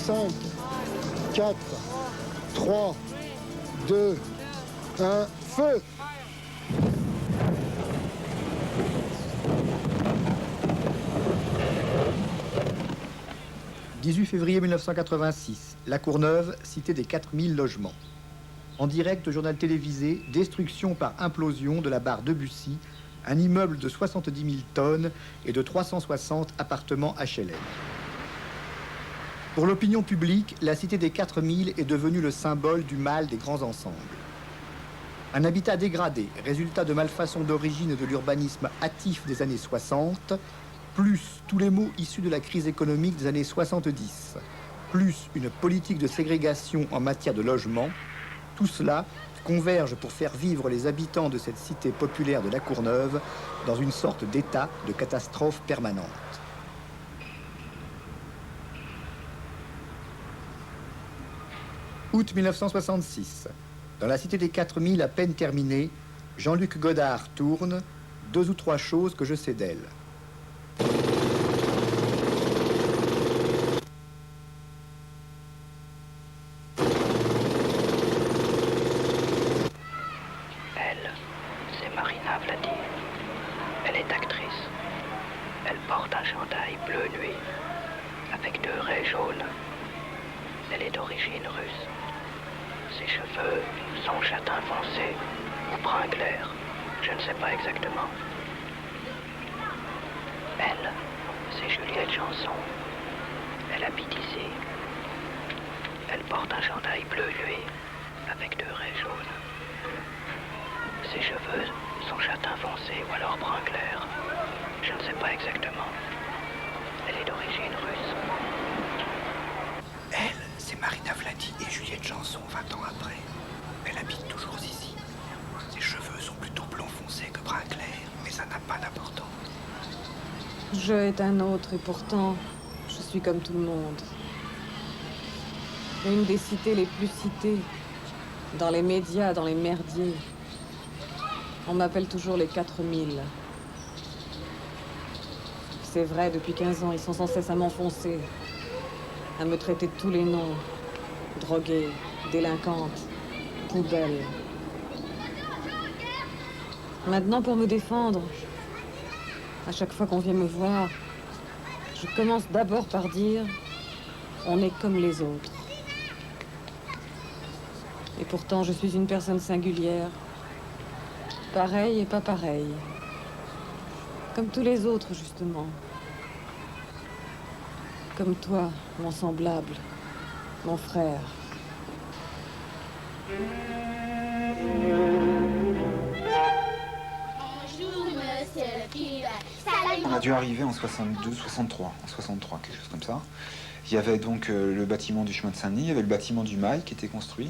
5, 4, 3, 2, 1, feu! « 18 février 1986, La Courneuve, cité des 4000 logements. En direct au journal télévisé, destruction par implosion de la barre Debussy, un immeuble de 70 000 tonnes et de 360 appartements HLM. Pour l'opinion publique, la cité des 4000 est devenue le symbole du mal des grands ensembles. Un habitat dégradé, résultat de malfaçons d'origine de l'urbanisme hâtif des années 60, plus tous les maux issus de la crise économique des années 70, plus une politique de ségrégation en matière de logement, tout cela converge pour faire vivre les habitants de cette cité populaire de La Courneuve dans une sorte d'état de catastrophe permanente. Août 1966. Dans la cité des 4000 à peine terminée, Jean-Luc Godard tourne « 2 ou 3 choses que je sais d'elle ». Je est un autre et pourtant, je suis comme tout le monde. Une des cités les plus citées, dans les médias, dans les merdiers. On m'appelle toujours les 4000. C'est vrai, depuis 15 ans, ils sont sans cesse à m'enfoncer, à me traiter de tous les noms. Droguée, délinquante, poubelle. Maintenant, pour me défendre, à chaque fois qu'on vient me voir, je commence d'abord par dire « on est comme les autres ». Et pourtant, je suis une personne singulière, pareille et pas pareille. Comme tous les autres, justement. Comme toi, mon semblable, mon frère. On a dû arriver en 62, 63, en 63, quelque chose comme ça. Il y avait donc le bâtiment du chemin de Saint-Denis, il y avait le bâtiment du Mail qui était construit.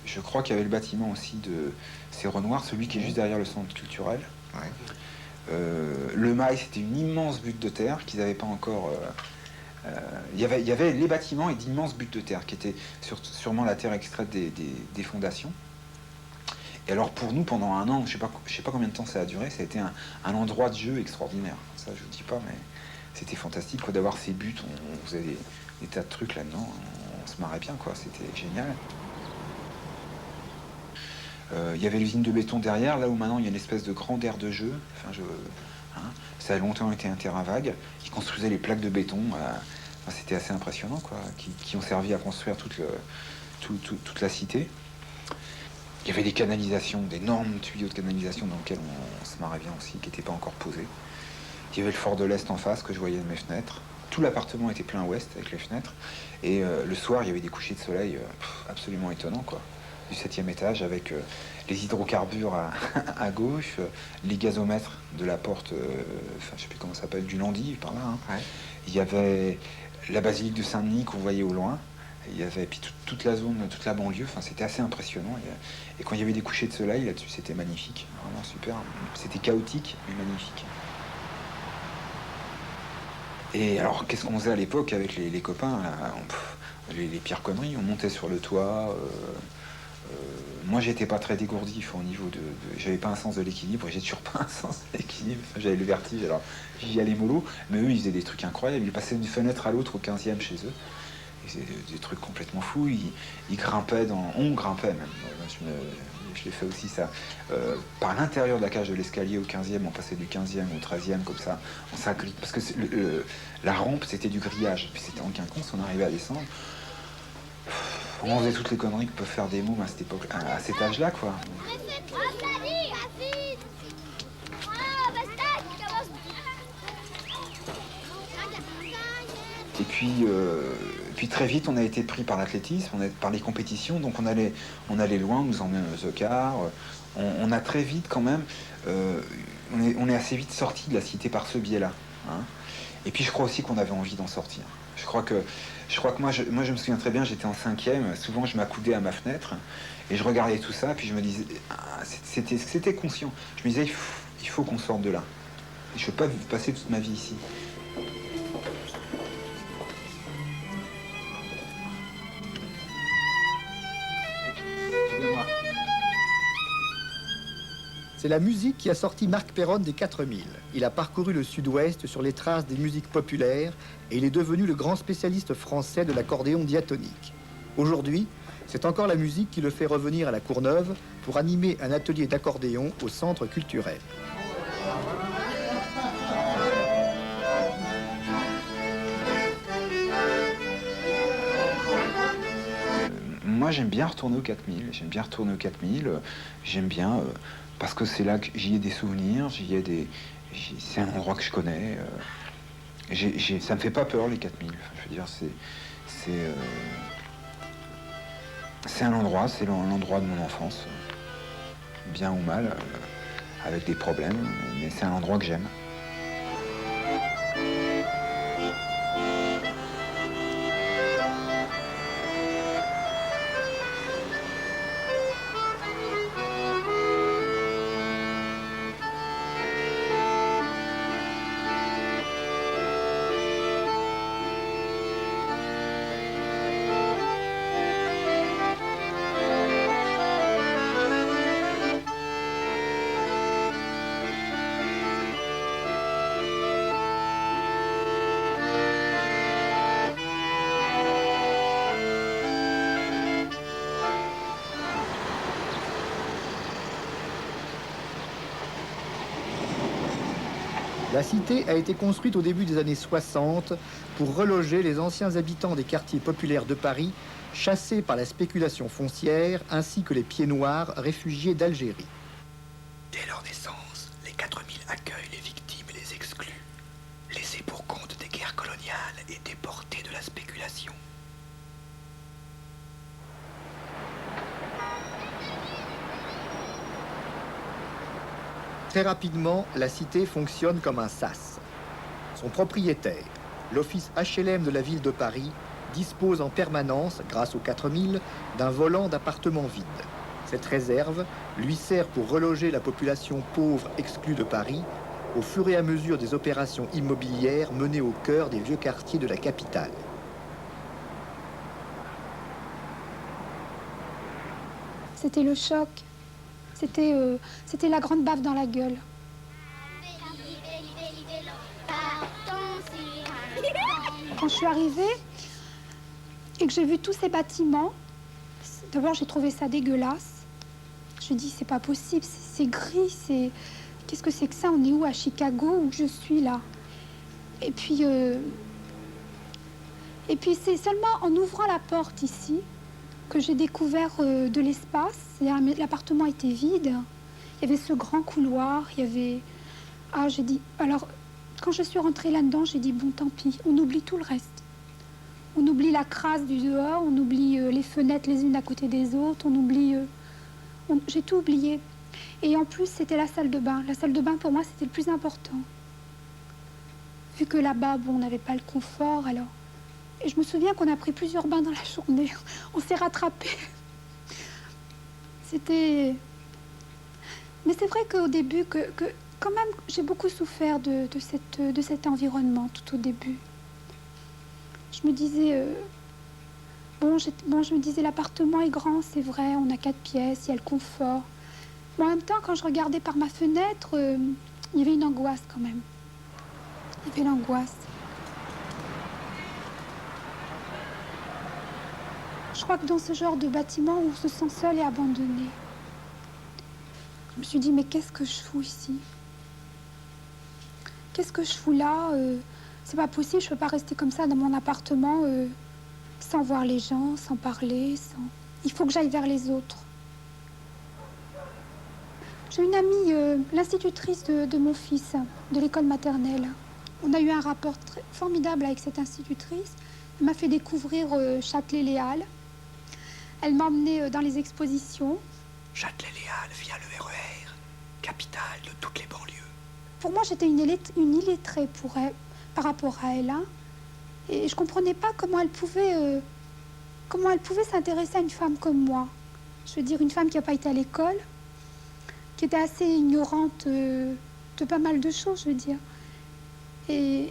Je crois qu'il y avait le bâtiment aussi de Renoir, celui qui est juste derrière le centre culturel. Ouais. Le Mail, c'était une immense butte de terre qu'ils n'avaient pas encore... il y avait les bâtiments et d'immenses buttes de terre qui étaient sûrement la terre extraite des fondations. Et alors pour nous, pendant un an, je sais pas combien de temps ça a duré, ça a été un endroit de jeu extraordinaire. Ça, je vous dis pas, mais c'était fantastique quoi, d'avoir ces buts. On faisait des tas de trucs là-dedans. On se marrait bien, quoi. C'était génial. Il y avait l'usine de béton derrière, là où maintenant il y a une espèce de grande aire de jeu. Enfin, ça a longtemps été un terrain vague. Ils construisaient les plaques de béton. C'était assez impressionnant, quoi, qui ont servi à construire toute la cité. Il y avait des canalisations, d'énormes tuyaux de canalisation dans lesquels on se marrait bien aussi, qui n'étaient pas encore posés. Il y avait le fort de l'Est en face que je voyais de mes fenêtres. Tout l'appartement était plein ouest avec les fenêtres. Et le soir, il y avait des couchers de soleil absolument étonnants, quoi. Du 7e étage avec les hydrocarbures à gauche, les gazomètres de la porte, je sais plus comment ça s'appelle, du Landy, par là. Hein. Ouais. Il y avait la basilique de Saint-Denis qu'on voyait au loin. Il y avait puis toute la zone, toute la banlieue, c'était assez impressionnant. Et quand il y avait des couchers de soleil là-dessus, c'était magnifique, vraiment super. C'était chaotique, mais magnifique. Et alors, qu'est-ce qu'on faisait à l'époque avec les copains là, les pires conneries, on montait sur le toit. Moi, j'étais pas très dégourdi au niveau de j'avais pas un sens de l'équilibre, j'ai toujours pas un sens de l'équilibre. J'avais le vertige, alors j'y allais mollo, mais eux, ils faisaient des trucs incroyables. Ils passaient d'une fenêtre à l'autre au 15e chez eux. des trucs complètement fous. Ils grimpaient on grimpait même. Je l'ai fait aussi ça. Par l'intérieur de la cage de l'escalier au 15e, on passait du 15e au 13e comme ça. Parce que la rampe, c'était du grillage. Puis c'était en quinconce, on arrivait à descendre. On faisait toutes les conneries que peuvent faire des mômes à cette époque, à cet âge-là, quoi. Et puis très vite, on a été pris par l'athlétisme, par les compétitions, donc on allait loin, on nous emmenait aux Ocars. On a très vite quand même, on est assez vite sorti de la cité par ce biais-là. Hein. Et puis je crois aussi qu'on avait envie d'en sortir. Je crois que moi je me souviens très bien, j'étais en 5e, souvent je m'accoudais à ma fenêtre et je regardais tout ça, puis je me disais, c'était conscient. Je me disais, il faut qu'on sorte de là. Je ne veux pas passer toute ma vie ici. C'est la musique qui a sorti Marc Perronne des 4000. Il a parcouru le sud-ouest sur les traces des musiques populaires et il est devenu le grand spécialiste français de l'accordéon diatonique. Aujourd'hui, c'est encore la musique qui le fait revenir à la Courneuve pour animer un atelier d'accordéon au centre culturel. Moi, j'aime bien retourner aux 4000. J'aime bien... parce que c'est là que j'y ai des souvenirs, c'est un endroit que je connais. Ça me fait pas peur, les 4000. Enfin, je veux dire, c'est un endroit, c'est l'endroit de mon enfance. Bien ou mal, avec des problèmes, mais c'est un endroit que j'aime. La cité a été construite au début des années 60 pour reloger les anciens habitants des quartiers populaires de Paris, chassés par la spéculation foncière, ainsi que les pieds noirs réfugiés d'Algérie. Dès leur naissance, les 4000 accueillent les victimes et les exclus, laissés pour compte des guerres coloniales et déportés de la spéculation. Très rapidement, la cité fonctionne comme un sas. Son propriétaire, l'office HLM de la ville de Paris, dispose en permanence, grâce aux 4000, d'un volant d'appartements vides. Cette réserve lui sert pour reloger la population pauvre exclue de Paris au fur et à mesure des opérations immobilières menées au cœur des vieux quartiers de la capitale. C'était le choc. C'était la grande baffe dans la gueule. Quand je suis arrivée et que j'ai vu tous ces bâtiments, d'abord j'ai trouvé ça dégueulasse. Je me dis c'est pas possible, c'est gris, qu'est-ce que c'est que ça? On est où, à Chicago, où je suis là? Et puis c'est seulement en ouvrant la porte ici que j'ai découvert de l'espace. L'appartement était vide. Il y avait ce grand couloir. Il y avait... Ah, j'ai dit... Alors, quand je suis rentrée là-dedans, j'ai dit, bon, tant pis. On oublie tout le reste. On oublie la crasse du dehors. On oublie les fenêtres les unes à côté des autres. On oublie... J'ai tout oublié. Et en plus, c'était la salle de bain. La salle de bain, pour moi, c'était le plus important. Vu que là-bas, bon, on n'avait pas le confort, alors... Et je me souviens qu'on a pris plusieurs bains dans la journée. On s'est rattrapés. C'était... Mais c'est vrai qu'au début, quand même, j'ai beaucoup souffert de cet environnement, tout au début. Je me disais... je me disais, l'appartement est grand, c'est vrai, on a 4 pièces, il y a le confort. Mais en même temps, quand je regardais par ma fenêtre, il y avait une angoisse quand même. Il y avait l'angoisse. Je crois que dans ce genre de bâtiment, on se sent seul et abandonné. Je me suis dit, mais qu'est-ce que je fous ici? Qu'est-ce que je fous là? C'est pas possible, je peux pas rester comme ça dans mon appartement sans voir les gens, sans parler, sans... Il faut que j'aille vers les autres. J'ai une amie, l'institutrice de mon fils, de l'école maternelle. On a eu un rapport très formidable avec cette institutrice. Elle m'a fait découvrir Châtelet-Les Halles. Elle m'a emmenée dans les expositions. Châtelet-Les Halles via le RER, capitale de toutes les banlieues. Pour moi, j'étais une illettrée pour elle, par rapport à elle. Hein. Et je ne comprenais pas comment elle pouvait s'intéresser à une femme comme moi. Je veux dire, une femme qui n'a pas été à l'école, qui était assez ignorante de pas mal de choses, je veux dire. Et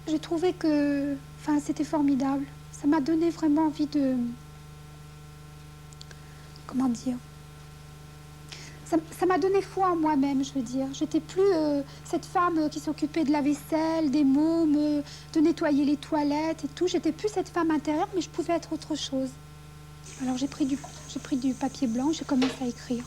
j'ai trouvé que c'était formidable. Ça m'a donné vraiment envie de... Comment dire? Ça m'a donné foi en moi-même, je veux dire. J'étais plus cette femme qui s'occupait de la vaisselle, des mômes, de nettoyer les toilettes et tout. J'étais plus cette femme intérieure, mais je pouvais être autre chose. Alors j'ai pris du papier blanc, j'ai commencé à écrire.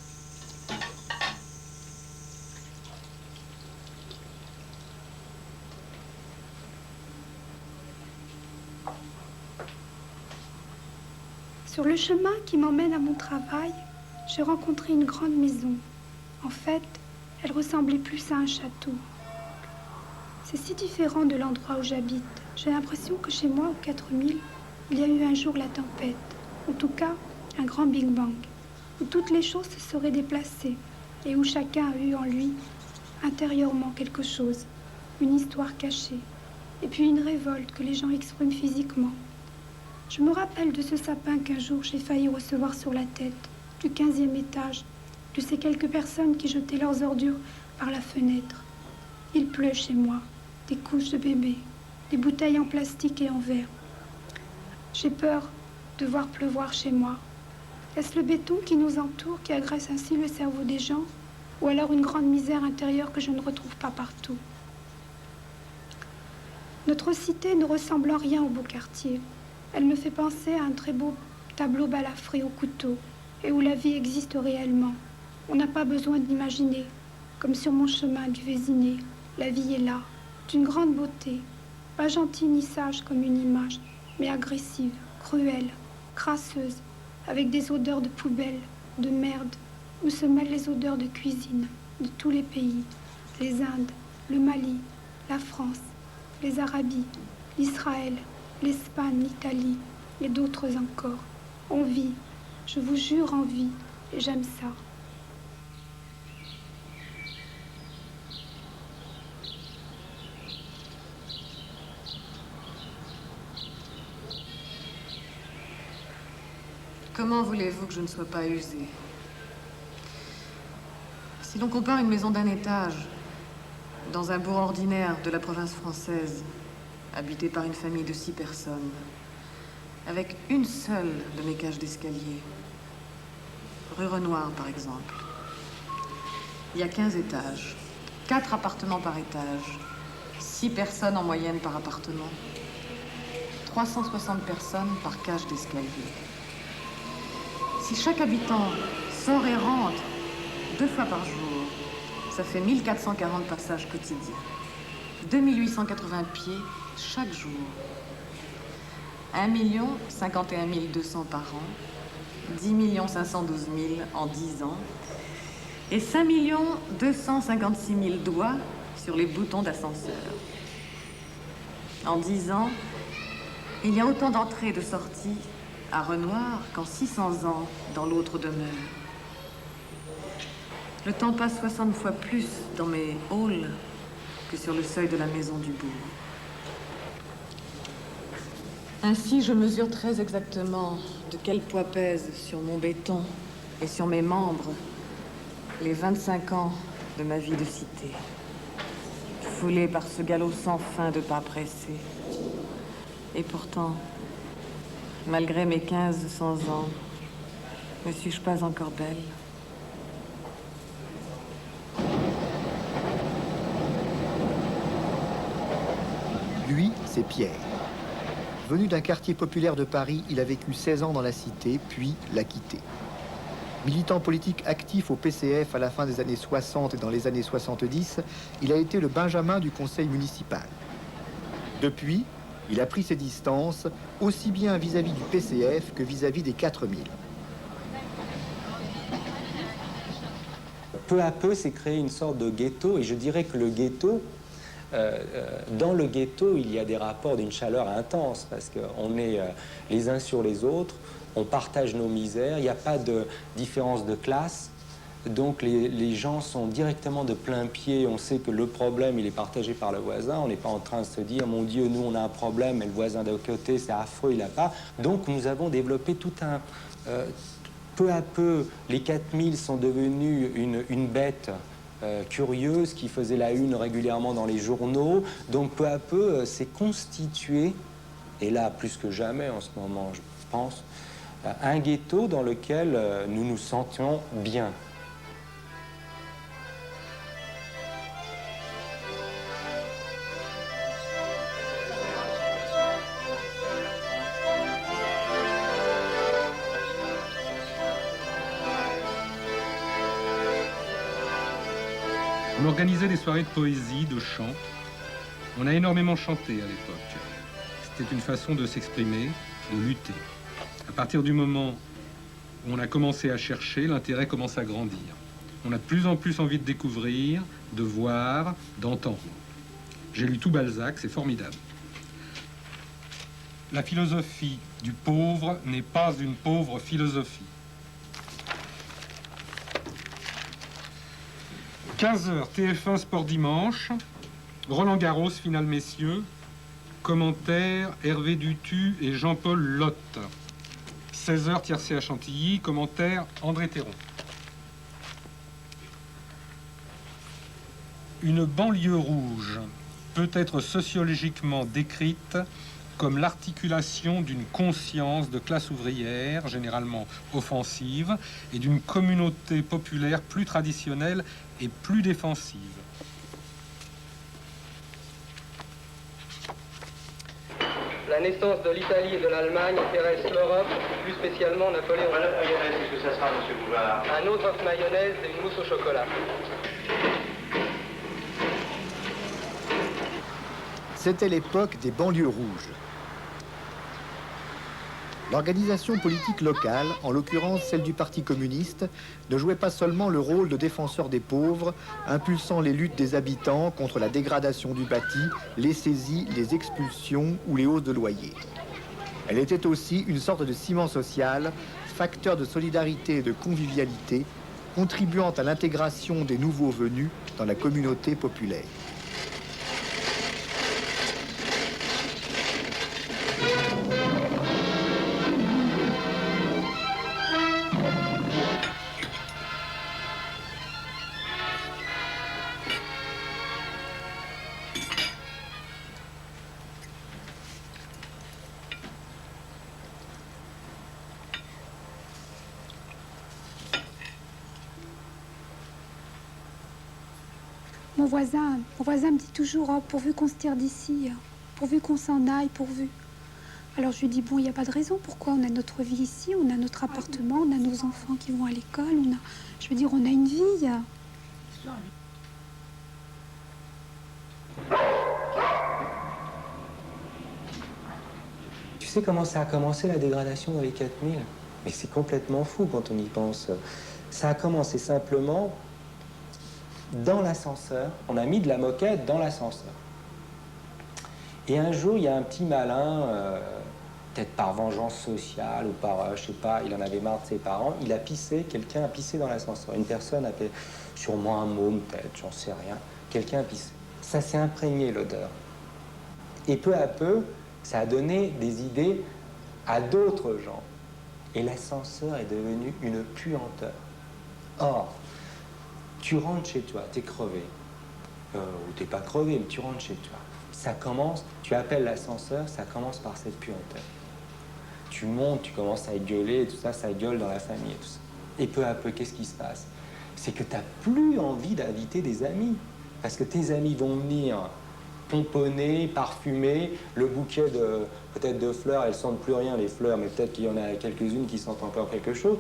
Sur le chemin qui m'emmène à mon travail, j'ai rencontré une grande maison. En fait, elle ressemblait plus à un château. C'est si différent de l'endroit où j'habite. J'ai l'impression que chez moi, aux 4000, il y a eu un jour la tempête. En tout cas, un grand Big Bang, où toutes les choses se seraient déplacées et où chacun a eu en lui, intérieurement, quelque chose, une histoire cachée, et puis une révolte que les gens expriment physiquement. Je me rappelle de ce sapin qu'un jour j'ai failli recevoir sur la tête, du 15e étage, de ces quelques personnes qui jetaient leurs ordures par la fenêtre. Il pleut chez moi, des couches de bébés, des bouteilles en plastique et en verre. J'ai peur de voir pleuvoir chez moi. Est-ce le béton qui nous entoure qui agresse ainsi le cerveau des gens, ou alors une grande misère intérieure que je ne retrouve pas partout? Notre cité ne ressemble en rien au beau quartier. Elle me fait penser à un très beau tableau balafré au couteau, et où la vie existe réellement. On n'a pas besoin d'imaginer. Comme sur mon chemin du Vésiné, la vie est là, d'une grande beauté, pas gentille ni sage comme une image, mais agressive, cruelle, crasseuse, avec des odeurs de poubelle, de merde, où se mêlent les odeurs de cuisine de tous les pays, les Indes, le Mali, la France, les Arabies, l'Israël, l'Espagne, l'Italie et d'autres encore. On vit, je vous jure, on vit, et j'aime ça. Comment voulez-vous que je ne sois pas usée? Si l'on compare une maison d'un étage, dans un bourg ordinaire de la province française, habité par une famille de 6 personnes, avec une seule de mes cages d'escalier, rue Renoir par exemple, il y a 15 étages, 4 appartements par étage, 6 personnes en moyenne par appartement, 360 personnes par cage d'escalier. Si chaque habitant sort et rentre 2 fois par jour, ça fait 1440 passages quotidiens. 2880 pieds chaque jour. 1 051 200 par an. 10 512 000 en 10 ans. Et 5 256 000 doigts sur les boutons d'ascenseur. En 10 ans, il y a autant d'entrées et de sorties à Renoir qu'en 600 ans dans l'autre demeure. Le temps passe 60 fois plus dans mes halls que sur le seuil de la maison du bourg. Ainsi, je mesure très exactement de quel poids pèsent sur mon béton et sur mes membres les 25 ans de ma vie de cité, foulée par ce galop sans fin de pas pressés. Et pourtant, malgré mes 1500 ans, ne suis-je pas encore belle? Lui, c'est Pierre. Venu d'un quartier populaire de Paris, il a vécu 16 ans dans la cité, puis l'a quitté. Militant politique actif au PCF à la fin des années 60 et dans les années 70, il a été le benjamin du conseil municipal. Depuis, il a pris ses distances, aussi bien vis-à-vis du PCF que vis-à-vis des 4000. Peu à peu, s'est créé une sorte de ghetto, et je dirais que le ghetto, dans le ghetto, il y a des rapports d'une chaleur intense, parce qu'on est les uns sur les autres, on partage nos misères, il n'y a pas de différence de classe, donc les gens sont directement de plein pied, on sait que le problème, il est partagé par le voisin, on n'est pas en train de se dire, mon Dieu, nous on a un problème, mais le voisin de côté, c'est affreux, il n'a pas. Donc nous avons développé tout un... peu à peu, les 4000 sont devenus une bête curieuse qui faisait la une régulièrement dans les journaux. Donc peu à peu, c'est constitué, et là plus que jamais en ce moment, je pense, un ghetto dans lequel nous nous sentions bien. On organisait des soirées de poésie, de chant. On a énormément chanté à l'époque. C'était une façon de s'exprimer, de lutter. À partir du moment où on a commencé à chercher, l'intérêt commence à grandir. On a de plus en plus envie de découvrir, de voir, d'entendre. J'ai lu tout Balzac, c'est formidable. La philosophie du pauvre n'est pas une pauvre philosophie. 15h, TF1 Sport Dimanche, Roland Garros, finale messieurs, commentaire Hervé Dutu et Jean-Paul Lotte. 16h, tiercé à Chantilly, commentaire André Théron. Une banlieue rouge peut être sociologiquement décrite comme l'articulation d'une conscience de classe ouvrière, généralement offensive, et d'une communauté populaire plus traditionnelle et plus défensive. La naissance de l'Italie et de l'Allemagne intéresse l'Europe, plus spécialement Napoléon. Voilà la mayonnaise, qu'est-ce que ça sera, monsieur Bouvard? Un autre œuf mayonnaise et une mousse au chocolat. C'était l'époque des banlieues rouges. L'organisation politique locale, en l'occurrence celle du Parti communiste, ne jouait pas seulement le rôle de défenseur des pauvres, impulsant les luttes des habitants contre la dégradation du bâti, les saisies, les expulsions ou les hausses de loyers. Elle était aussi une sorte de ciment social, facteur de solidarité et de convivialité, contribuant à l'intégration des nouveaux venus dans la communauté populaire. Mon voisin me dit toujours, oh, pourvu qu'on se tire d'ici, pourvu qu'on s'en aille, pourvu. Alors je lui dis, bon, il n'y a pas de raison, pourquoi on a notre vie ici, on a notre appartement, on a nos enfants qui vont à l'école, je veux dire, on a une vie. Tu sais comment ça a commencé la dégradation dans les 4000? Mais c'est complètement fou quand on y pense. Ça a commencé simplement dans l'ascenseur. On a mis de la moquette dans l'ascenseur. Et un jour, il y a un petit malin, peut-être par vengeance sociale ou par, je sais pas, il en avait marre de ses parents, il a pissé, quelqu'un a pissé dans l'ascenseur. Une personne a fait, sûrement un môme peut-être, j'en sais rien. Quelqu'un a pissé. Ça s'est imprégné, l'odeur. Et peu à peu, ça a donné des idées à d'autres gens. Et l'ascenseur est devenu une puanteur. Or, tu rentres chez toi, t'es crevé. Ou t'es pas crevé, mais tu rentres chez toi. Ça commence, tu appelles l'ascenseur, ça commence par cette puanteur. Tu montes, tu commences à gueuler, et tout ça, ça gueule dans la famille et tout ça. Et peu à peu, qu'est-ce qui se passe? C'est que t'as plus envie d'inviter des amis. Parce que tes amis vont venir pomponnées, parfumées, le bouquet de peut-être de fleurs, elles sentent plus rien les fleurs, mais peut-être qu'il y en a quelques-unes qui sentent encore quelque chose.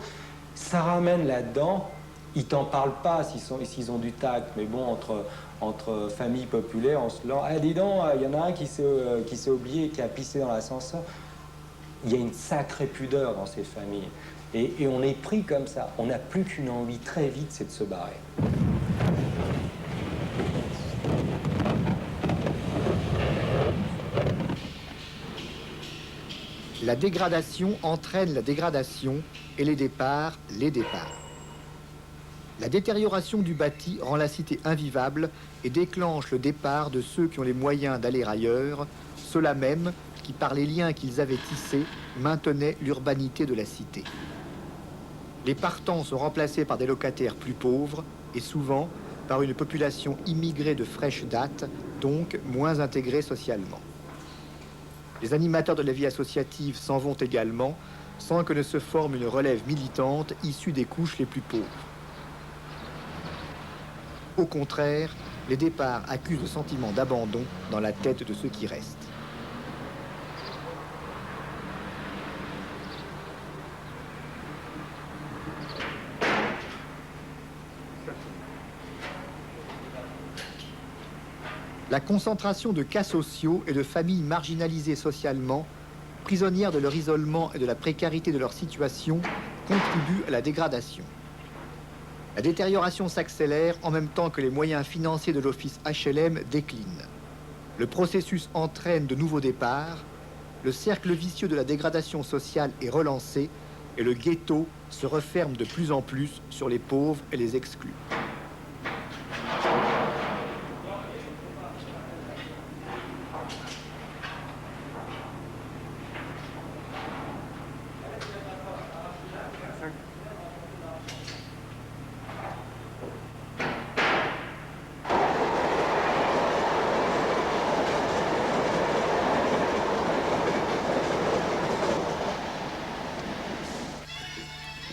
Ça ramène là-dedans, ils t'en parlent pas s'ils ont du tact, mais bon, entre familles populaires, on se lance. Ah, dis donc, il y en a un qui s'est oublié, qui a pissé dans l'ascenseur. Il y a une sacrée pudeur dans ces familles. Et on est pris comme ça. On n'a plus qu'une envie très vite, c'est de se barrer. La dégradation entraîne la dégradation et les départs, les départs. La détérioration du bâti rend la cité invivable et déclenche le départ de ceux qui ont les moyens d'aller ailleurs, ceux-là même qui, par les liens qu'ils avaient tissés, maintenaient l'urbanité de la cité. Les partants sont remplacés par des locataires plus pauvres et souvent par une population immigrée de fraîche date, donc moins intégrée socialement. Les animateurs de la vie associative s'en vont également, sans que ne se forme une relève militante issue des couches les plus pauvres. Au contraire, les départs accusent le sentiment d'abandon dans la tête de ceux qui restent. La concentration de cas sociaux et de familles marginalisées socialement, prisonnières de leur isolement et de la précarité de leur situation, contribue à la dégradation. La détérioration s'accélère en même temps que les moyens financiers de l'office HLM déclinent. Le processus entraîne de nouveaux départs, le cercle vicieux de la dégradation sociale est relancé et le ghetto se referme de plus en plus sur les pauvres et les exclus.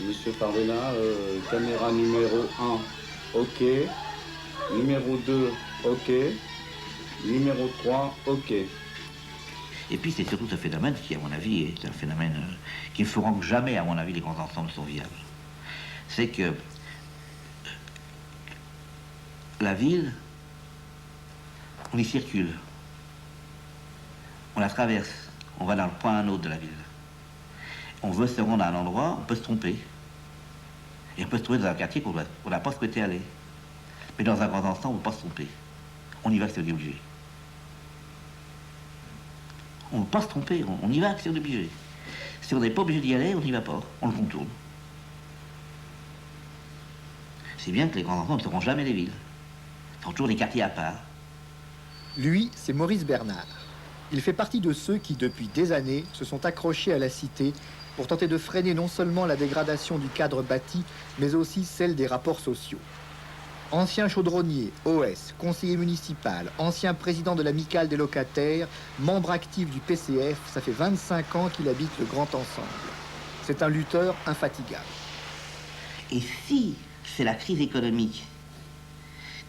Monsieur Pardena, caméra numéro 1, OK. Numéro 2, OK. Numéro 3, OK. Et puis c'est surtout ce phénomène qui, à mon avis, est un phénomène qui ne fera que jamais, à mon avis, les grands ensembles sont viables. C'est que la ville, on y circule, on la traverse, on va d'un point à un autre de la ville. On veut se rendre à un endroit, on peut se tromper. Et on peut se trouver dans un quartier qu'on n'a pas souhaité aller. Mais dans un grand ensemble, on ne peut pas se tromper. On y va si on est obligé. On ne peut pas se tromper, on y va si on est obligé. Si on n'est pas obligé d'y aller, on n'y va pas, on le contourne. C'est bien que les grands ensembles ne seront jamais des villes. Ce sont toujours des quartiers à part. Lui, c'est Maurice Bernard. Il fait partie de ceux qui, depuis des années, se sont accrochés à la cité pour tenter de freiner non seulement la dégradation du cadre bâti, mais aussi celle des rapports sociaux. Ancien chaudronnier, OS, conseiller municipal, ancien président de l'amicale des locataires, membre actif du PCF, ça fait 25 ans qu'il habite le grand ensemble. C'est un lutteur infatigable. Et si c'est la crise économique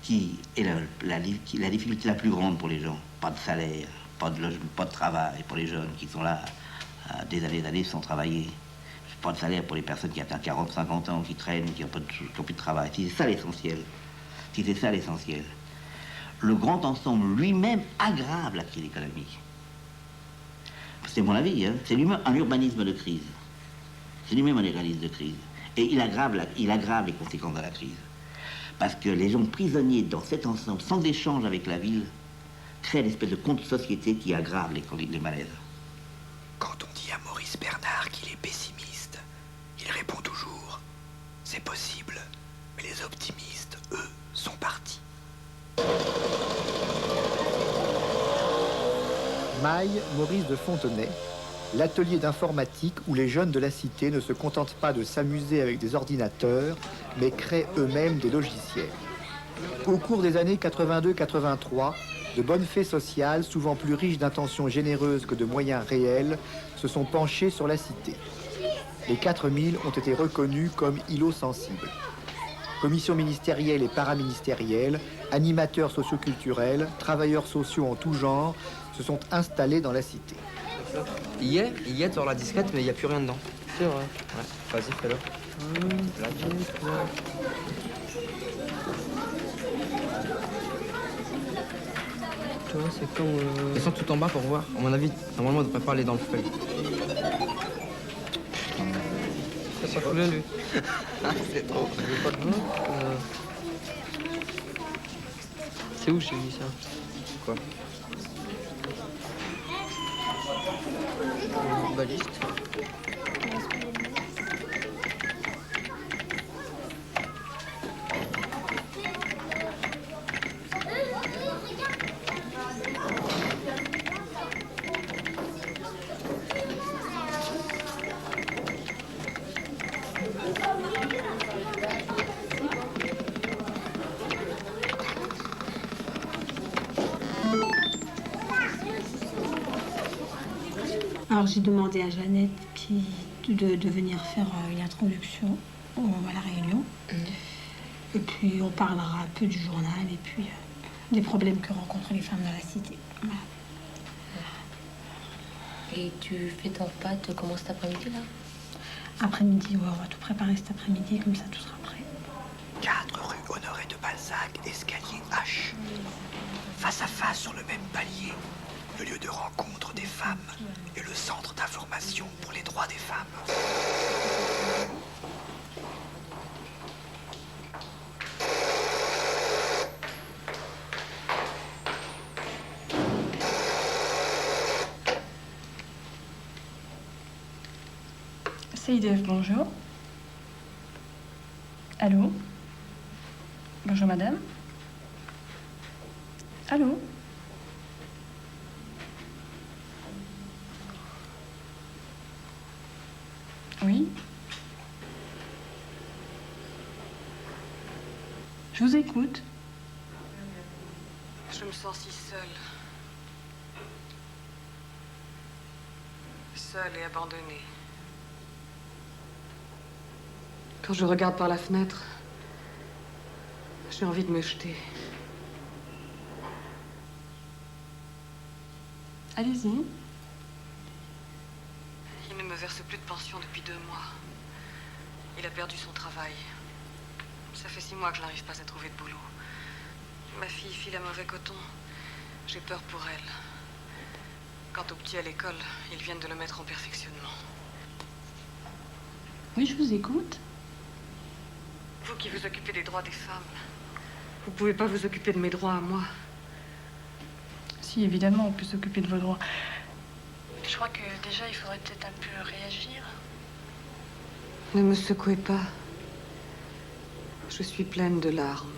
qui est la difficulté la plus grande pour les gens, pas de salaire, pas de logement, pas de travail pour les jeunes qui sont là des années sans travailler, pas de salaire pour les personnes qui atteignent 40, 50 ans, qui traînent, qui n'ont plus de travail. Si c'est ça l'essentiel, le grand ensemble lui-même aggrave la crise économique. C'est mon avis, hein. C'est lui-même un urbanisme de crise. C'est lui-même un urbanisme de crise. Et il aggrave les conséquences de la crise. Parce que les gens prisonniers dans cet ensemble, sans échange avec la ville, créent une espèce de contre-société qui aggrave les malaises. Quand on dit à Maurice Bernard qu'il est pessimiste, il répond toujours « C'est possible, mais les optimistes, eux, sont partis. » Maille Maurice de Fontenay, l'atelier d'informatique où les jeunes de la cité ne se contentent pas de s'amuser avec des ordinateurs, mais créent eux-mêmes des logiciels. Au cours des années 82-83, de bonnes fées sociales, souvent plus riches d'intentions généreuses que de moyens réels, se sont penchées sur la cité. Les 4000 ont été reconnus comme îlots sensibles. Commissions ministérielles et paraministérielles Animateurs socioculturels, travailleurs sociaux en tout genre se sont installés dans la cité. Il y est sur la disquette, mais il n'y a plus rien dedans. C'est vrai. Ouais, vas-y, fais-le. Tu vois, c'est comme... Descends tout en bas pour voir. À mon avis, normalement, on ne devrait pas aller dans le feuille. Ça coulait, lui. C'est trop. C'est où j'ai mis ça? Quoi? Baliste. Alors j'ai demandé à Jeannette de venir faire une introduction à la réunion. Et puis on parlera un peu du journal et puis des problèmes que rencontrent les femmes dans la cité. Voilà. Et tu fais ton pâte comment cet après-midi là? Après-midi, ouais, on va tout préparer cet après-midi, comme ça tout sera prêt. 4 rue Honoré de Balzac, escalier H. Face à face sur le même palier, le lieu de rencontre des femmes et le centre d'information pour les droits des femmes. CIDF, bonjour. Allô? Bonjour madame. Allô? Oui? Je vous écoute. Je me sens si seule. Seule et abandonnée. Quand je regarde par la fenêtre, j'ai envie de me jeter. Allez-y. Il ne me verse plus de pension depuis 2 mois. Il a perdu son travail. Ça fait 6 mois que je n'arrive pas à trouver de boulot. Ma fille file à mauvais coton. J'ai peur pour elle. Quant au petit à l'école, ils viennent de le mettre en perfectionnement. Oui, je vous écoute. Vous qui vous occupez des droits des femmes, vous pouvez pas vous occuper de mes droits à moi? Si, évidemment, on peut s'occuper de vos droits. Je crois que déjà, il faudrait peut-être un peu réagir. Ne me secouez pas. Je suis pleine de larmes.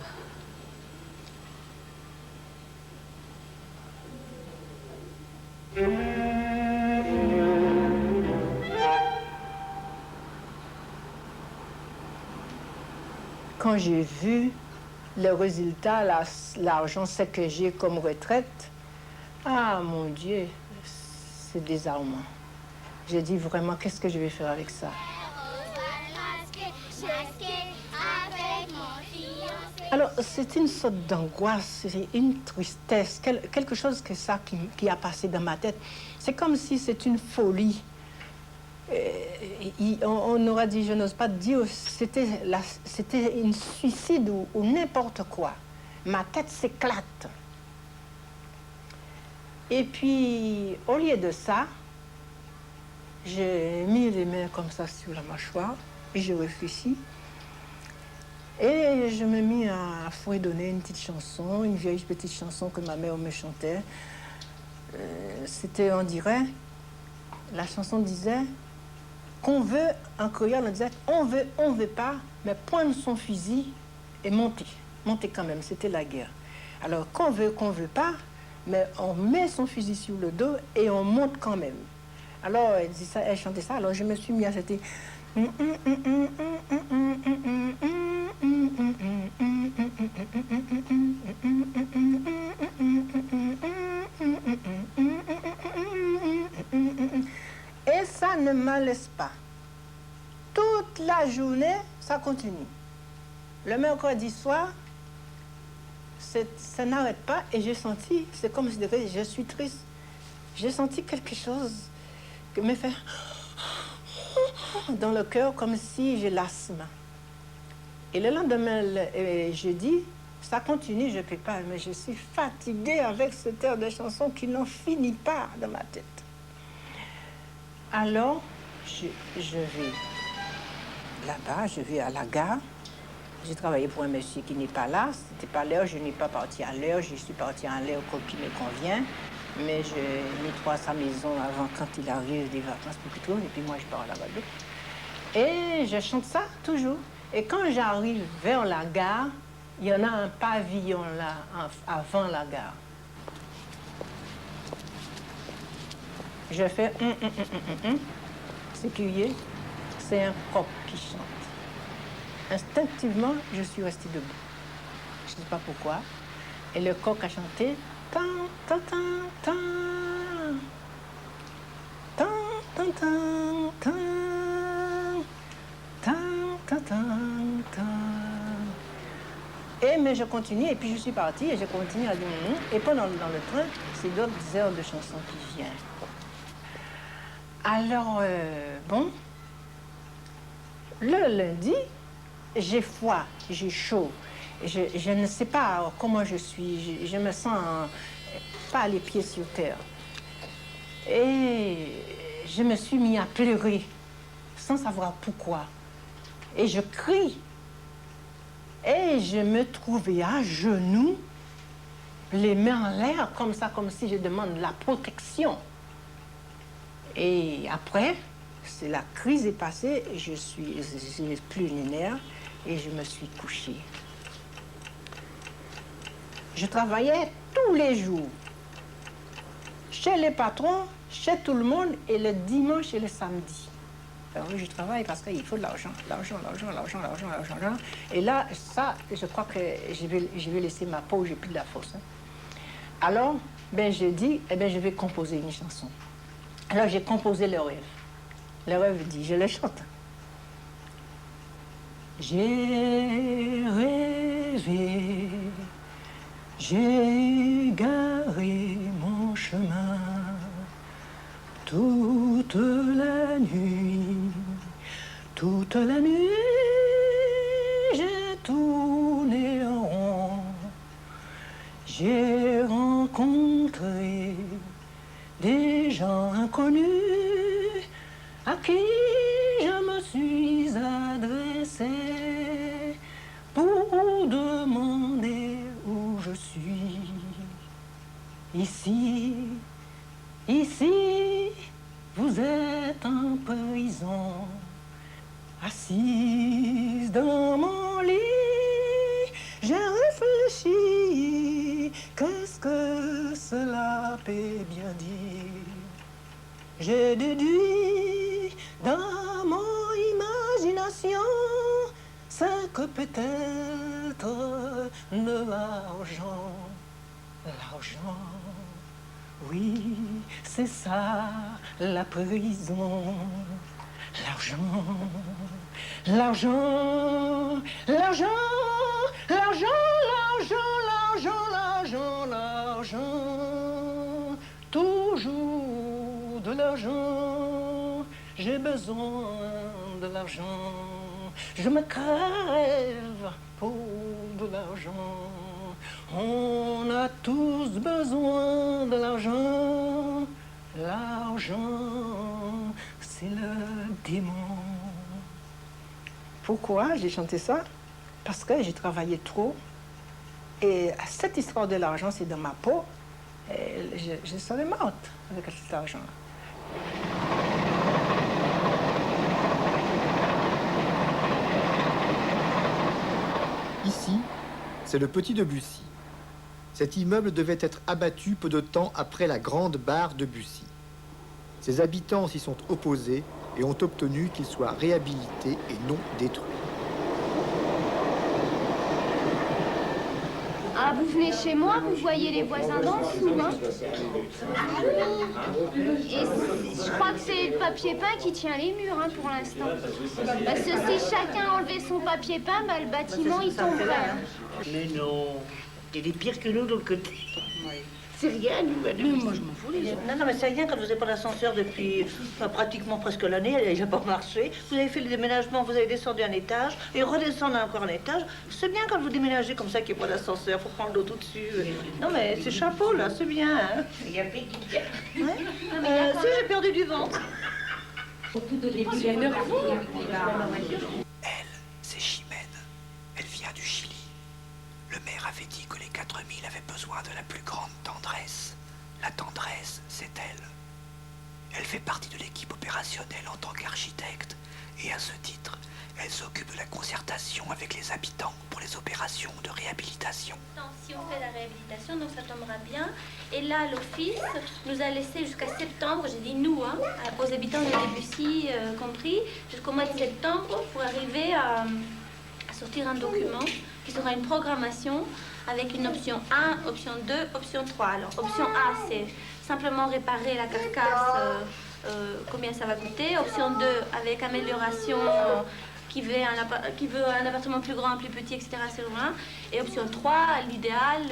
Quand j'ai vu le résultat, l'argent, ce que j'ai comme retraite, ah mon Dieu, c'est désarmant. J'ai dit vraiment, qu'est-ce que je vais faire avec ça? Alors, c'est une sorte d'angoisse, c'est une tristesse, quelque chose que ça qui a passé dans ma tête. C'est comme si c'est une folie. On aurait dit, je n'ose pas dire, c'était un suicide ou n'importe quoi. Ma tête s'éclate. Et puis, au lieu de ça, j'ai mis les mains comme ça sur la mâchoire et je réfléchis. Et je me mis à fredonner une petite chanson, une vieille petite chanson que ma mère me chantait. C'était, on dirait, la chanson disait qu'on veut, en créole, on disait on veut pas, mais prendre son fusil et monter. Monter quand même, c'était la guerre. Alors qu'on veut pas, mais on met son fusil sur le dos et on monte quand même. Alors elle dit ça, elle chantait ça, alors je me suis mis à cette... Et ça ne me laisse pas. Toute la journée, ça continue. Le mercredi soir, ça n'arrête pas et j'ai senti, c'est comme si je suis triste. J'ai senti quelque chose qui me fait dans le cœur comme si j'ai l'asthme. Et le lendemain, jeudi, ça continue, je ne peux pas, mais je suis fatiguée avec cette air de chanson qui n'en finit pas dans ma tête. Alors, je vais là-bas, je vais à la gare. J'ai travaillé pour un monsieur qui n'est pas là. C'était pas l'heure, je n'ai pas parti à l'heure. Je suis partie à l'heure qui me convient. Mais je nettoie sa maison avant quand il arrive des vacances pour qu'il trouve. Et puis moi, je pars à la Guadeloupe. Et je chante ça toujours. Et quand j'arrive vers la gare, il y en a un pavillon là, avant la gare. Je fais c'est curieux, c'est un coq qui chante. Instinctivement, je suis restée debout. Je ne sais pas pourquoi. Et le coq a chanté tan tan tan tan tan tan tan tan tan tan tan tan. Et mais je continue et puis je suis partie et je continue à dire et pendant dans le train, c'est d'autres heures de chansons qui viennent. Alors, bon, le lundi, j'ai froid, j'ai chaud. Je ne sais pas comment je suis. Je me sens pas les pieds sur terre. Et je me suis mis à pleurer sans savoir pourquoi. Et je crie. Et je me trouvais à genoux, les mains en l'air, comme ça, comme si je demande la protection. Et après, la crise est passée, je n'ai plus les nerfs et je me suis couchée. Je travaillais tous les jours, chez les patrons, chez tout le monde, et le dimanche et le samedi. Alors oui, je travaille parce qu'il faut de l'argent, l'argent. Et là, ça, je crois que je vais laisser ma peau, j'ai plus de la force. Hein. Alors, ben, j'ai dit, eh ben, je vais composer une chanson. Alors, j'ai composé le rêve. Le rêve dit, je le chante. J'ai rêvé, j'ai garé mon chemin toute la nuit, j'ai tourné en rond, j'ai rencontré des gens inconnus à qui je me suis adressé pour demander où je suis. Ici, vous êtes en prison, assise dans mon lit, j'ai réfléchi, qu'est-ce que cela peut bien dire? J'ai déduit dans mon imagination, c'est que peut-être l'argent, oui, c'est ça, la prison. L'argent, toujours de l'argent, j'ai besoin de l'argent, je me crève pour de l'argent. On a tous besoin de l'argent. L'argent, c'est le démon. Pourquoi j'ai chanté ça? Parce que j'ai travaillé trop. Et cette histoire de l'argent, c'est dans ma peau. Et je serais morte avec cet argent. Ici, c'est le Petit Debussy. Cet immeuble devait être abattu peu de temps après la grande barre de Bussy. Ses habitants s'y sont opposés et ont obtenu qu'il soit réhabilité et non détruit. Ah, vous venez chez moi, vous voyez les voisins d'en dessous, hein? Et je crois que c'est le papier peint qui tient les murs, hein, pour l'instant. Parce que si chacun enlevait son papier peint, bah, le bâtiment, il tomberait. Hein. Mais non. Il est pire que nous de l'autre côté. Oui. C'est rien, nous. Moi, je m'en fous. Non, mais c'est rien quand vous n'avez pas d'ascenseur depuis pratiquement presque l'année, il n'a pas marché. Vous avez fait le déménagement, vous avez descendu un étage et redescendu encore un étage. C'est bien quand vous déménagez comme ça qu'il n'y a pas d'ascenseur, il faut prendre l'auto dessus. Non, mais c'est chapeau, là, c'est bien. Hein. Il y a plus qui tient. Si, j'ai perdu du ventre. Elle, c'est Chimène. Elle vient du Chili. Le maire avait dit que les 4000 avaient besoin de la plus grande tendresse. La tendresse, c'est elle. Elle fait partie de l'équipe opérationnelle en tant qu'architecte. Et à ce titre, elle s'occupe de la concertation avec les habitants pour les opérations de réhabilitation. Si on fait la réhabilitation, donc ça tombera bien. Et là, l'office nous a laissé jusqu'à septembre, j'ai dit nous, hein, aux habitants de Debussy compris, jusqu'au mois de septembre pour arriver à sortir un document qui sera une programmation avec une option 1, option 2, option 3. Alors, option A, c'est simplement réparer la carcasse, combien ça va coûter. Option 2, avec amélioration, qui veut un appartement plus grand, plus petit, etc. Et option 3, l'idéal,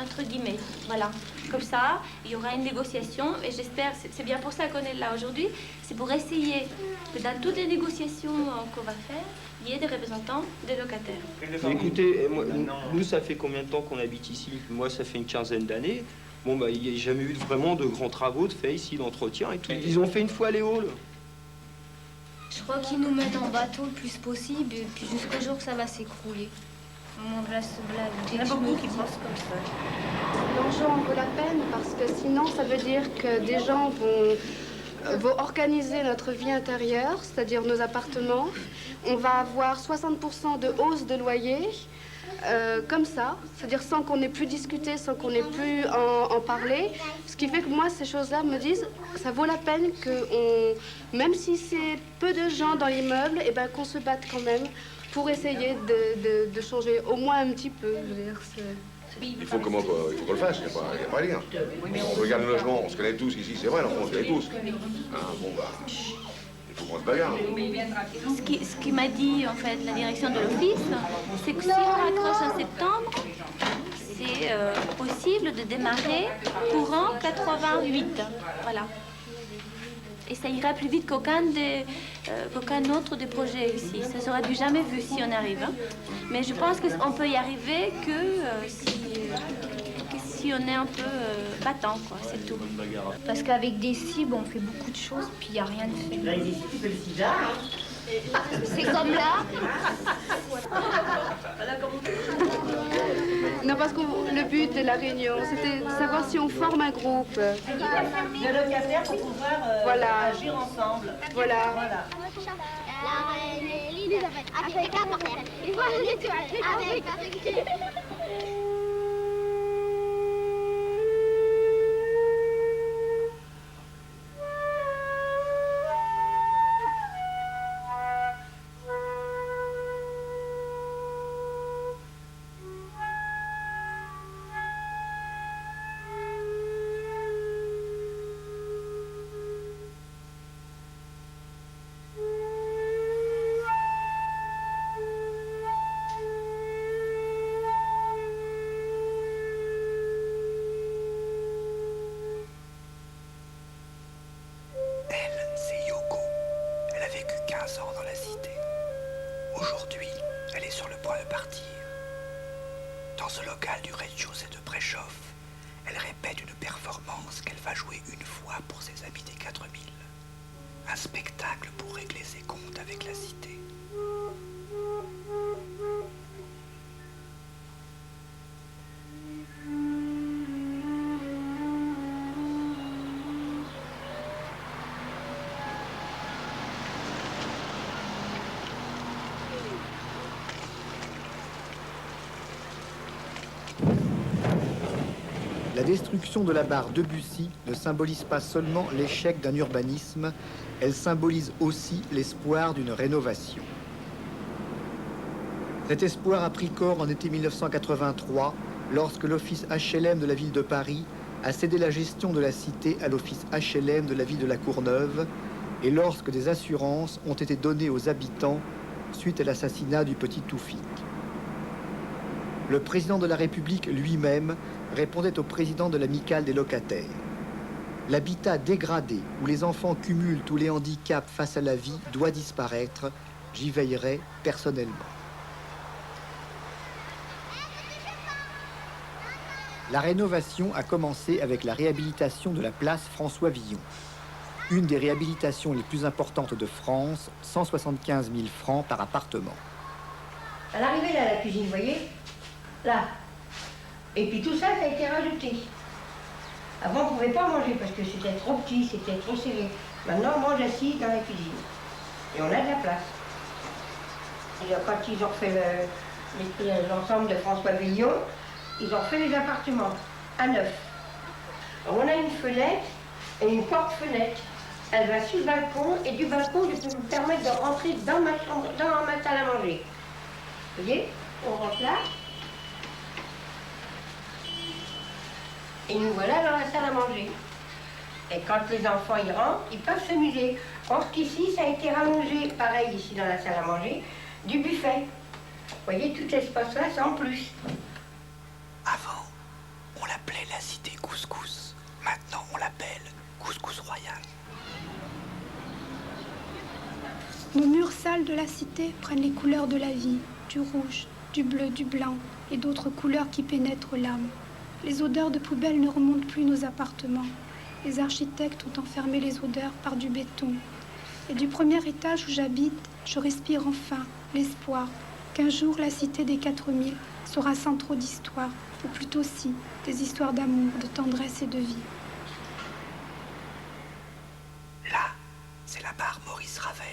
entre guillemets, voilà. Comme ça, il y aura une négociation et j'espère, c'est bien pour ça qu'on est là aujourd'hui, c'est pour essayer que dans toutes les négociations qu'on va faire, il y ait des représentants des locataires. Mais écoutez, moi, nous, ça fait combien de temps qu'on habite ici? Moi, ça fait une quinzaine d'années. Bon, bah, il n'y a jamais eu vraiment de grands travaux de fait ici, d'entretien et tout. Ils ont fait une fois les halls. Je crois qu'ils nous mettent en bateau le plus possible, et puis jusqu'au jour que ça va s'écrouler. On reste là. Il y en a beaucoup qui pensent comme ça. L'argent en vaut la peine parce que sinon ça veut dire que des gens vont organiser notre vie intérieure, c'est-à-dire nos appartements. On va avoir 60% de hausse de loyer, comme ça, c'est-à-dire sans qu'on ait plus discuté, sans qu'on ait plus en parler. Ce qui fait que moi, ces choses-là me disent, ça vaut la peine que, même si c'est peu de gens dans l'immeuble, eh ben, qu'on se batte quand même pour essayer de changer au moins un petit peu. Je veux dire, il faut qu'on le fasse, il n'y a pas à dire. On regarde le logement, on se connaît tous ici, c'est vrai, on se connaît tous. Hein, bon, bah, il faut qu'on se bagarre. Ce qui m'a dit, en fait, la direction de l'office, c'est que si on raccroche en septembre, c'est possible de démarrer courant 88. Voilà. Et ça ira plus vite qu'aucun autre des projets ici. Ça sera du jamais vu si on arrive. Hein. Mais je pense qu'on peut y arriver que si on est un peu battant, quoi, c'est tout. Parce qu'avec des cibles, on fait beaucoup de choses, puis il n'y a rien de fait. Là, ici, tu fais le sida. C'est comme là. Non, parce que le but de la réunion, c'était de savoir si on forme un groupe. De locataires pour pouvoir agir ensemble. Voilà. La destruction de la barre Debussy ne symbolise pas seulement l'échec d'un urbanisme, elle symbolise aussi l'espoir d'une rénovation. Cet espoir a pris corps en été 1983, lorsque l'office HLM de la ville de Paris a cédé la gestion de la cité à l'office HLM de la ville de la Courneuve, et lorsque des assurances ont été données aux habitants suite à l'assassinat du petit Toufik. Le président de la République lui-même répondait au président de l'amicale des locataires. L'habitat dégradé, où les enfants cumulent tous les handicaps face à la vie, doit disparaître. J'y veillerai personnellement. La rénovation a commencé avec la réhabilitation de la place François Villon. Une des réhabilitations les plus importantes de France, 175 000 francs par appartement. À l'arrivée là, à la cuisine, vous voyez, là. Et puis tout ça, ça a été rajouté. Avant, on ne pouvait pas manger parce que c'était trop petit, c'était trop serré. Maintenant, on mange assis dans la cuisine. Et on a de la place. Et quand ils ont refait l'ensemble de François Villon, ils ont fait les appartements à neuf. Alors, on a une fenêtre et une porte-fenêtre. Elle va sur le balcon et du balcon, je peux vous permettre de rentrer dans ma chambre, dans ma salle à manger. Vous voyez, on rentre là. Et nous voilà dans la salle à manger. Et quand les enfants y rentrent, ils peuvent s'amuser. Or qu'ici, ça a été rallongé, pareil ici dans la salle à manger, du buffet. Vous voyez, tout cet espace-là, c'est en plus. Avant, on l'appelait la cité Couscous. Maintenant, on l'appelle Couscous Royal. Nos murs sales de la cité prennent les couleurs de la vie, du rouge, du bleu, du blanc et d'autres couleurs qui pénètrent l'âme. Les odeurs de poubelle ne remontent plus nos appartements. Les architectes ont enfermé les odeurs par du béton. Et du premier étage où j'habite, je respire enfin l'espoir qu'un jour la cité des 4000 sera sans trop d'histoires, ou plutôt si, des histoires d'amour, de tendresse et de vie. Là, c'est la barre Maurice Ravel.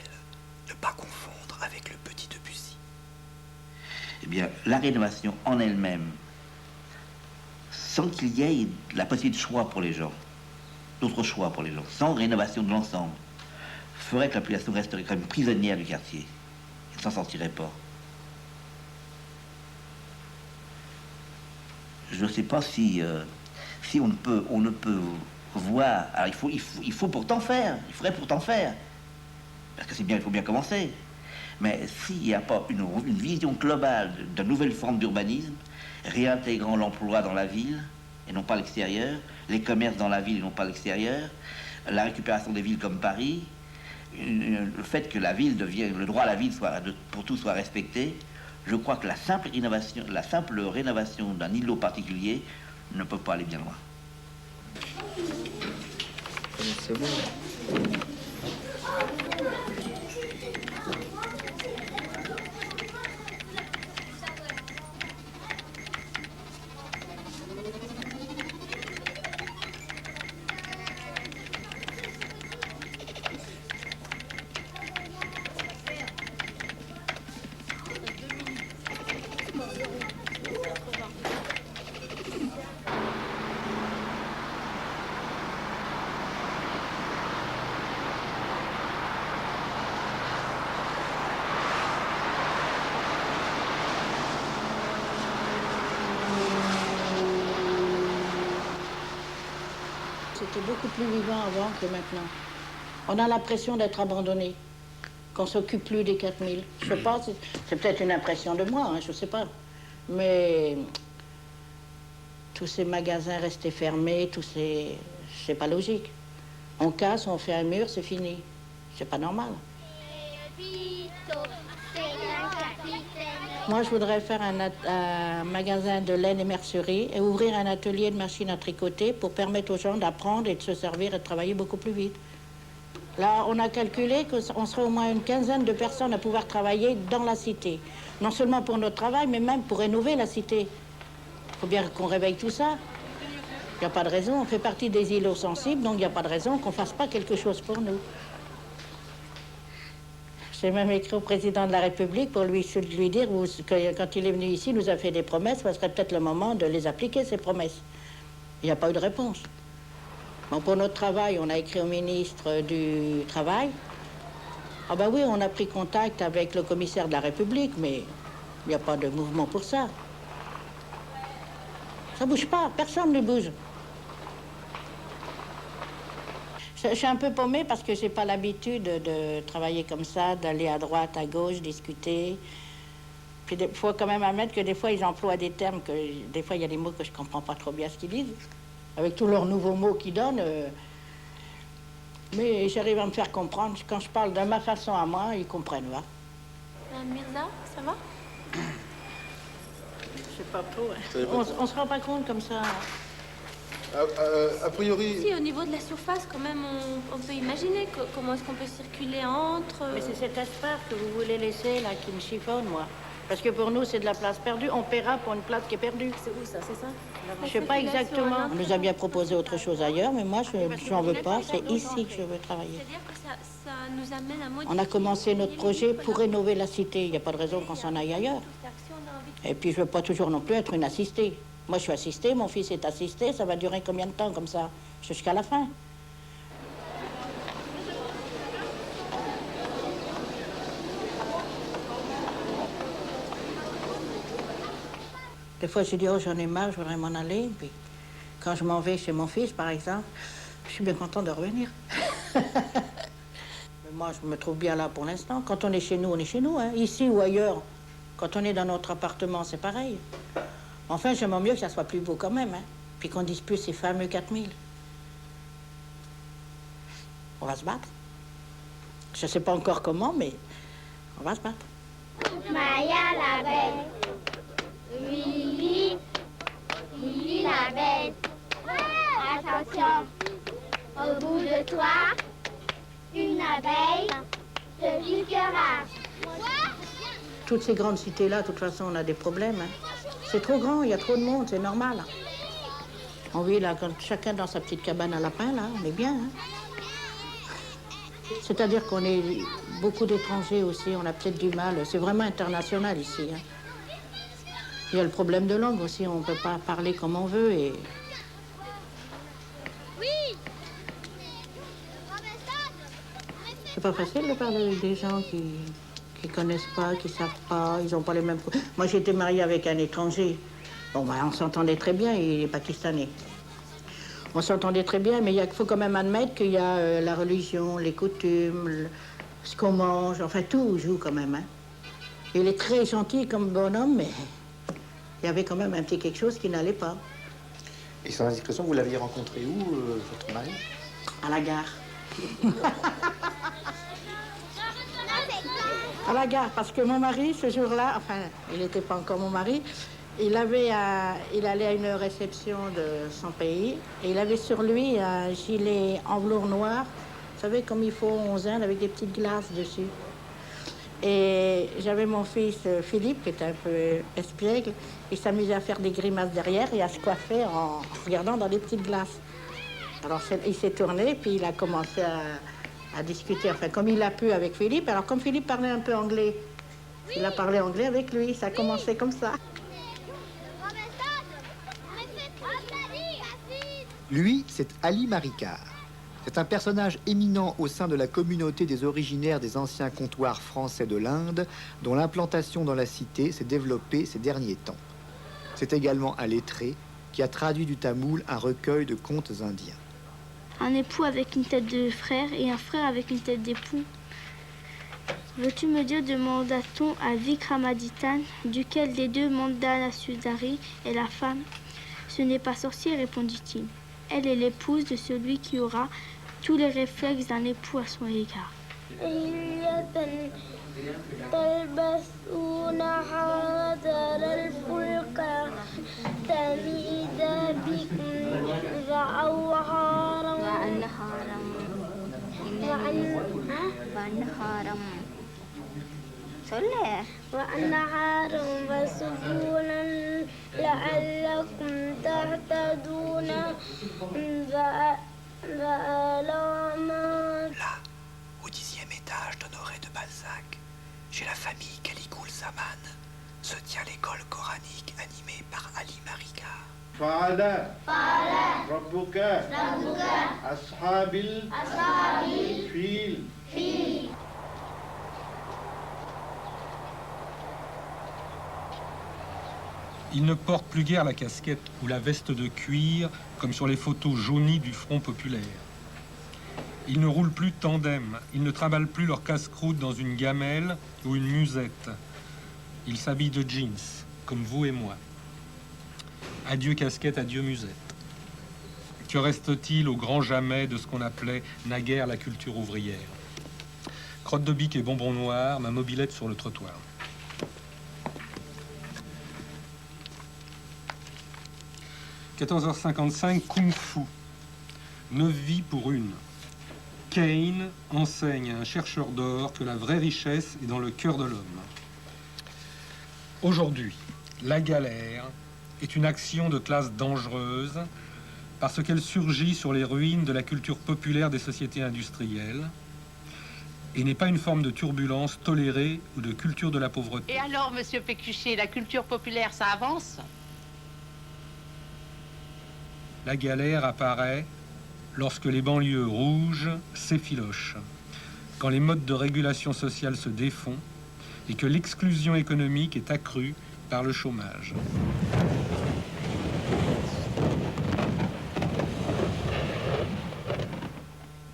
Ne pas confondre avec le petit Debussy. Eh bien, la rénovation en elle-même, sans qu'il y ait la possibilité de choix pour les gens, d'autres choix pour les gens, sans rénovation de l'ensemble, ferait que la population resterait quand même prisonnière du quartier et ne s'en sortirait pas. Je ne sais pas si on ne peut voir. Alors il faut pourtant faire. Il faudrait pourtant faire. Parce que c'est bien, il faut bien commencer. Mais s'il n'y a pas une vision globale de nouvelle forme d'urbanisme, réintégrant l'emploi dans la ville et non pas à l'extérieur, les commerces dans la ville et non pas à l'extérieur, la récupération des villes comme Paris, le fait que la ville devienne, le droit à la ville pour tous soit respecté, je crois que la simple rénovation d'un îlot particulier ne peut pas aller bien loin. C'est bon. C'était beaucoup plus vivant avant que maintenant. On a l'impression d'être abandonné, qu'on s'occupe plus des 4000. Je sais pas, c'est peut-être une impression de moi, hein, je sais pas. Mais tous ces magasins restés fermés, c'est pas logique. On casse, on fait un mur, c'est fini. C'est pas normal. Moi, je voudrais faire un magasin de laine et mercerie et ouvrir un atelier de machines à tricoter pour permettre aux gens d'apprendre et de se servir et de travailler beaucoup plus vite. Là, on a calculé qu'on serait au moins une quinzaine de personnes à pouvoir travailler dans la cité. Non seulement pour notre travail, mais même pour rénover la cité. Il faut bien qu'on réveille tout ça. Il n'y a pas de raison, on fait partie des îlots sensibles, donc il n'y a pas de raison qu'on ne fasse pas quelque chose pour nous. J'ai même écrit au président de la République pour lui dire que quand il est venu ici, il nous a fait des promesses, ce serait peut-être le moment de les appliquer, ces promesses. Il n'y a pas eu de réponse. Bon, pour notre travail, on a écrit au ministre du Travail. Ah ben oui, on a pris contact avec le commissaire de la République, mais il n'y a pas de mouvement pour ça. Ça bouge pas, personne ne bouge. Je suis un peu paumée parce que j'ai pas l'habitude de travailler comme ça, d'aller à droite, à gauche, discuter. Puis il faut quand même admettre que des fois, ils emploient des termes que... Des fois, il y a des mots que je comprends pas trop bien ce qu'ils disent. Avec tous leurs nouveaux mots qu'ils donnent. Mais j'arrive à me faire comprendre. Quand je parle de ma façon à moi, ils comprennent, va. Mirza, ça va? Je sais pas trop. Hein. On se rend pas compte comme ça. A priori... Si, au niveau de la surface, quand même, on peut imaginer comment est-ce qu'on peut circuler entre... Mais c'est cet espace que vous voulez laisser, là, qui me chiffonne, moi. Parce que pour nous, c'est de la place perdue. On paiera pour une place qui est perdue. C'est où, ça? C'est ça? Je sais pas exactement. On nous a bien proposé autre chose ailleurs, mais moi, je n'en veux pas. C'est ici que je veux travailler. C'est-à-dire que ça nous amène à modifier... On a commencé notre projet pour rénover la cité. Il n'y a pas de raison qu'on s'en aille ailleurs. Et puis, je veux pas toujours non plus être une assistée. Moi, je suis assistée, mon fils est assisté. Ça va durer combien de temps, comme ça? Jusqu'à la fin. Des fois, je dis, oh, j'en ai marre, je voudrais m'en aller. Puis, quand je m'en vais chez mon fils, par exemple, je suis bien content de revenir. Mais moi, je me trouve bien là pour l'instant. Quand on est chez nous, hein, ici ou ailleurs. Quand on est dans notre appartement, c'est pareil. Enfin, j'aimerais mieux que ça soit plus beau quand même, hein. Puis qu'on dise plus ces fameux 4000. On va se battre. Je sais pas encore comment, mais on va se battre. Maya la belle. Lily. Lily la belle. Attention. Au bout de toi, une abeille te piquera. Toutes ces grandes cités-là, de toute façon, on a des problèmes. Hein. C'est trop grand, il y a trop de monde, c'est normal. On vit là, chacun dans sa petite cabane à lapin, là, on est bien. Hein. C'est-à-dire qu'on est beaucoup d'étrangers aussi, on a peut-être du mal. C'est vraiment international ici. Hein. Il y a le problème de langue aussi, on ne peut pas parler comme on veut. Et... C'est pas facile de parler avec des gens qui connaissent pas, qui savent pas, ils ont pas les mêmes... Moi, j'ai été mariée avec un étranger. Bon, ben, on s'entendait très bien, il est pakistanais. On s'entendait très bien, mais il faut quand même admettre qu'il y a la religion, les coutumes, ce qu'on mange, enfin, tout joue quand même. Hein. Il est très gentil comme bonhomme, mais il y avait quand même un petit quelque chose qui n'allait pas. Et sans indiscrétion, vous l'aviez rencontré où, votre mari? À la gare. À la gare, parce que mon mari, ce jour-là, enfin, il n'était pas encore mon mari, il allait à une réception de son pays, et il avait sur lui un gilet en velours noir, vous savez, comme il faut 11 ans, avec des petites glaces dessus. Et j'avais mon fils Philippe, qui était un peu espiègle, il s'amusait à faire des grimaces derrière et à se coiffer en regardant dans les petites glaces. Alors il s'est tourné, puis il a commencé à discuter, enfin, comme il a pu avec Philippe. Alors, comme Philippe parlait un peu anglais, il a parlé anglais avec lui. Ça a commencé comme ça. Lui, c'est Ali Marikar. C'est un personnage éminent au sein de la communauté des originaires des anciens comptoirs français de l'Inde, dont l'implantation dans la cité s'est développée ces derniers temps. C'est également un lettré qui a traduit du tamoul un recueil de contes indiens. Un époux avec une tête de frère et un frère avec une tête d'époux. Veux-tu me dire, demanda-t-on à Vikramadityan, duquel des deux Mandana Sudari est la femme? Ce n'est pas sorcier, répondit-il. Elle est l'épouse de celui qui aura tous les réflexes d'un époux à son égard. وأنهارا وسبولا لعلكم تهتدون Là, au 10e étage d'Honoré de Balzac, chez la famille Caligul Zaman, se tient l'école coranique animée par Ali Marikar. فعلا ربك أصحاب الفيل. Il ne porte plus guère la casquette ou la veste de cuir comme sur les photos jaunies du Front populaire. Ils ne roulent plus tandem, ils ne trimballent plus leur casse-croûte dans une gamelle ou une musette. Ils s'habillent de jeans, comme vous et moi. Adieu casquette, adieu musette. Que reste-t-il au grand jamais de ce qu'on appelait naguère la culture ouvrière? Crotte de bique et bonbons noirs, ma mobilette sur le trottoir. « 14h55, Kung Fu. 9 vies pour une. Kane enseigne à un chercheur d'or que la vraie richesse est dans le cœur de l'homme. Aujourd'hui, la galère est une action de classe dangereuse parce qu'elle surgit sur les ruines de la culture populaire des sociétés industrielles et n'est pas une forme de turbulence tolérée ou de culture de la pauvreté. Et alors, monsieur Pécuchet, la culture populaire, ça avance? La galère apparaît lorsque les banlieues rouges s'effilochent, quand les modes de régulation sociale se défont et que l'exclusion économique est accrue par le chômage.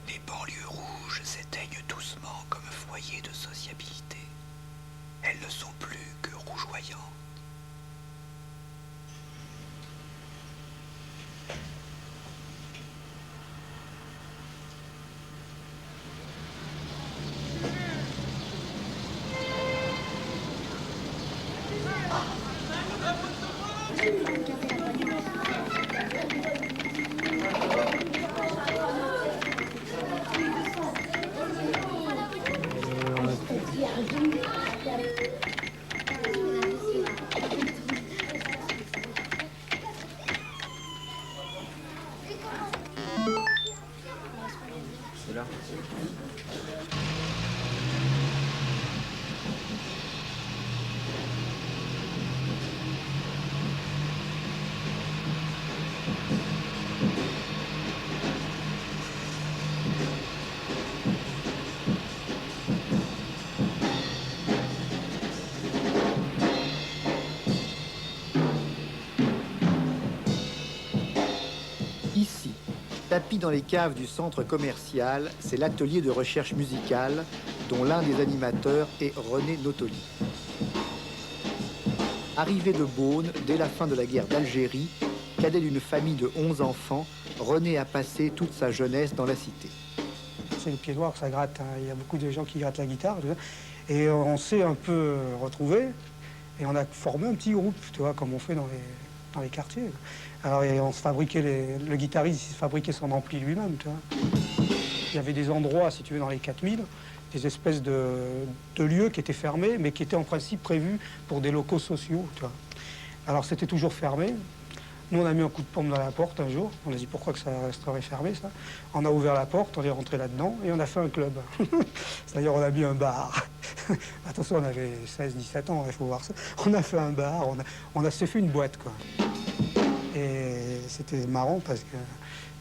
Les banlieues rouges s'éteignent doucement comme foyer de sociabilité. Elles ne sont plus que rougeoyantes. C'est là. Ici, tapis dans les caves du centre commercial, c'est l'atelier de recherche musicale dont l'un des animateurs est René Notoli. Arrivé de Beaune dès la fin de la guerre d'Algérie, cadet d'une famille de 11 enfants, René a passé toute sa jeunesse dans la cité. C'est le pied noir, ça gratte. Hein. Il y a beaucoup de gens qui grattent la guitare. Tout ça. Et on s'est un peu retrouvés et on a formé un petit groupe, tu vois, comme on fait dans les quartiers. Alors et on se fabriquait, le guitariste il se fabriquait son ampli lui-même, tu vois. Il y avait des endroits, si tu veux, dans les 4000, des espèces de lieux qui étaient fermés, mais qui étaient en principe prévus pour des locaux sociaux, tu vois. Alors c'était toujours fermé. Nous, on a mis un coup de pompe dans la porte un jour. On a dit pourquoi que ça resterait fermé, ça. On a ouvert la porte, on est rentré là-dedans et on a fait un club. C'est-à-dire, on a mis un bar. Attention, on avait 16-17 ans, il faut voir ça. On a fait un bar, on s'est fait une boîte, quoi. Et c'était marrant parce que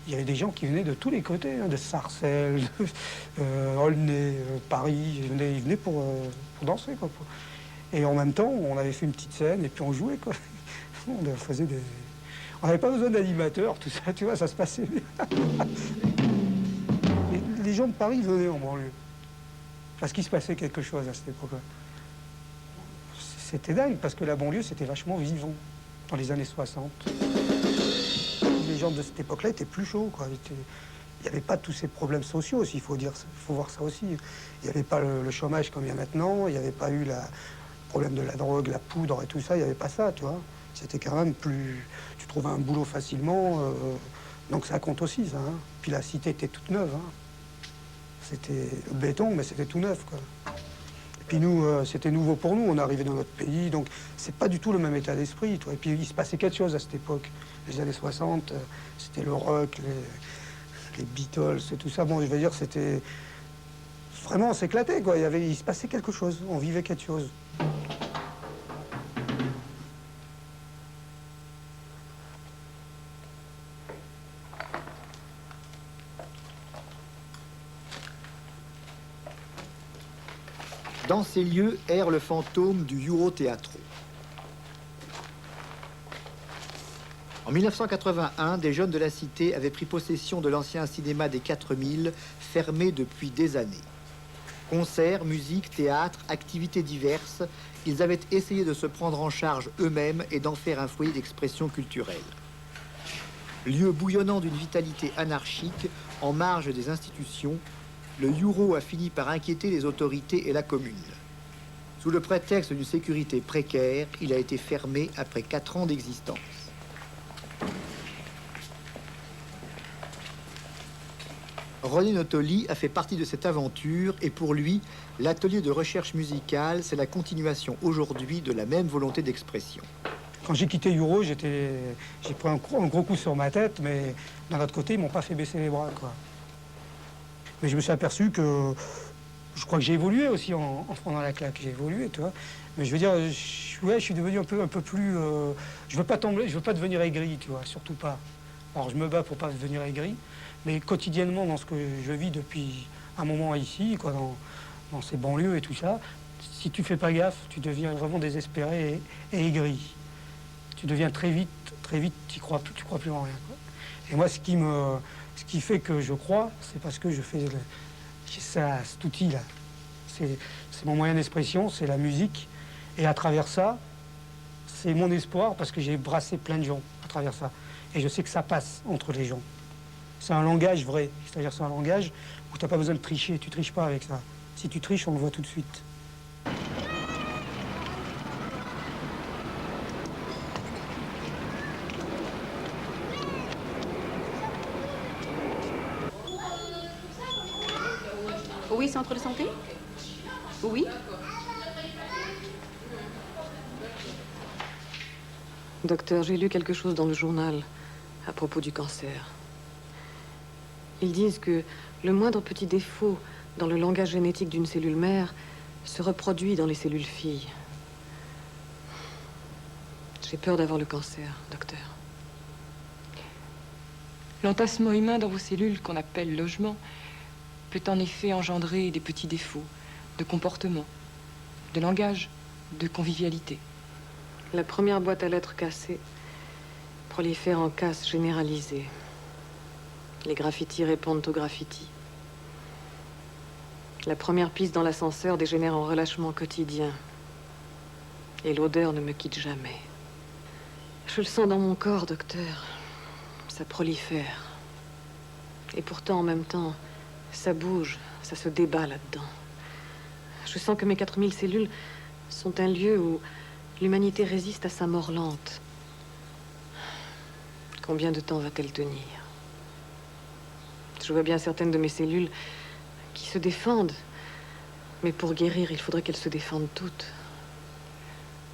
il y avait des gens qui venaient de tous les côtés, hein, de Sarcelles, Aulnay, Paris. Ils venaient pour danser, quoi. Et en même temps, on avait fait une petite scène et puis on jouait, quoi. On faisait des... On n'avait pas besoin d'animateurs, tout ça, tu vois, ça se passait bien. Les gens de Paris venaient en banlieue. Parce qu'il se passait quelque chose à cette époque-là. C'était dingue, parce que la banlieue, c'était vachement vivant, dans les années 60. Les gens de cette époque-là étaient plus chauds, quoi. Il n'y avait pas tous ces problèmes sociaux aussi, il faut voir ça aussi. Il n'y avait pas le chômage comme il y a maintenant, il n'y avait pas eu le problème de la drogue, la poudre et tout ça, il n'y avait pas ça, tu vois. C'était quand même plus... Tu trouvais un boulot facilement, donc ça compte aussi, ça. Hein. Puis la cité était toute neuve. Hein. C'était béton, mais c'était tout neuf, quoi. Et puis nous, c'était nouveau pour nous, on est arrivé dans notre pays, donc c'est pas du tout le même état d'esprit, toi. Et puis il se passait quelque chose à cette époque. Les années 60, c'était le rock, les Beatles et tout ça. Bon, je veux dire, c'était... Vraiment, on s'éclatait, quoi. Il se passait quelque chose, on vivait quelque chose. Dans ces lieux erre le fantôme du Euroteatro. En 1981, des jeunes de la cité avaient pris possession de l'ancien cinéma des 4000, fermé depuis des années. Concerts, musique, théâtre, activités diverses, ils avaient essayé de se prendre en charge eux-mêmes et d'en faire un foyer d'expression culturelle. Lieu bouillonnant d'une vitalité anarchique, en marge des institutions, le Euro a fini par inquiéter les autorités et la commune. Sous le prétexte d'une sécurité précaire, il a été fermé après 4 ans d'existence. René Notoli a fait partie de cette aventure et pour lui, l'atelier de recherche musicale, c'est la continuation aujourd'hui de la même volonté d'expression. Quand j'ai quitté Euro, j'ai pris un gros coup sur ma tête, mais d'un autre côté, ils m'ont pas fait baisser les bras, quoi. Mais je me suis aperçu que je crois que j'ai évolué aussi en prenant la claque. J'ai évolué, tu vois. Mais je veux dire, je suis devenu un peu plus. Je veux pas devenir aigri, tu vois, surtout pas. Alors je me bats pour pas devenir aigri, mais quotidiennement dans ce que je vis depuis un moment ici, quoi, dans ces banlieues et tout ça, si tu fais pas gaffe, tu deviens vraiment désespéré et aigri. Tu deviens très vite, tu crois plus en rien, quoi. Et moi, ce qui fait que je crois, c'est parce que je fais cet outil-là. C'est mon moyen d'expression, c'est la musique. Et à travers ça, c'est mon espoir parce que j'ai brassé plein de gens à travers ça. Et je sais que ça passe entre les gens. C'est un langage vrai. C'est-à-dire c'est un langage où tu n'as pas besoin de tricher. Tu triches pas avec ça. Si tu triches, on le voit tout de suite. Oui, centre de santé? Oui. Docteur, j'ai lu quelque chose dans le journal à propos du cancer. Ils disent que le moindre petit défaut dans le langage génétique d'une cellule mère se reproduit dans les cellules filles. J'ai peur d'avoir le cancer, docteur. L'entassement humain dans vos cellules, qu'on appelle logement, peut en effet engendrer des petits défauts de comportement, de langage, de convivialité. La première boîte à lettres cassée prolifère en casse généralisée. Les graffitis répondent aux graffitis. La première piste dans l'ascenseur dégénère en relâchement quotidien. Et l'odeur ne me quitte jamais. Je le sens dans mon corps, docteur. Ça prolifère. Et pourtant, en même temps, ça bouge, ça se débat là-dedans. Je sens que mes 4000 cellules sont un lieu où l'humanité résiste à sa mort lente. Combien de temps va-t-elle tenir? Je vois bien certaines de mes cellules qui se défendent. Mais pour guérir, il faudrait qu'elles se défendent toutes.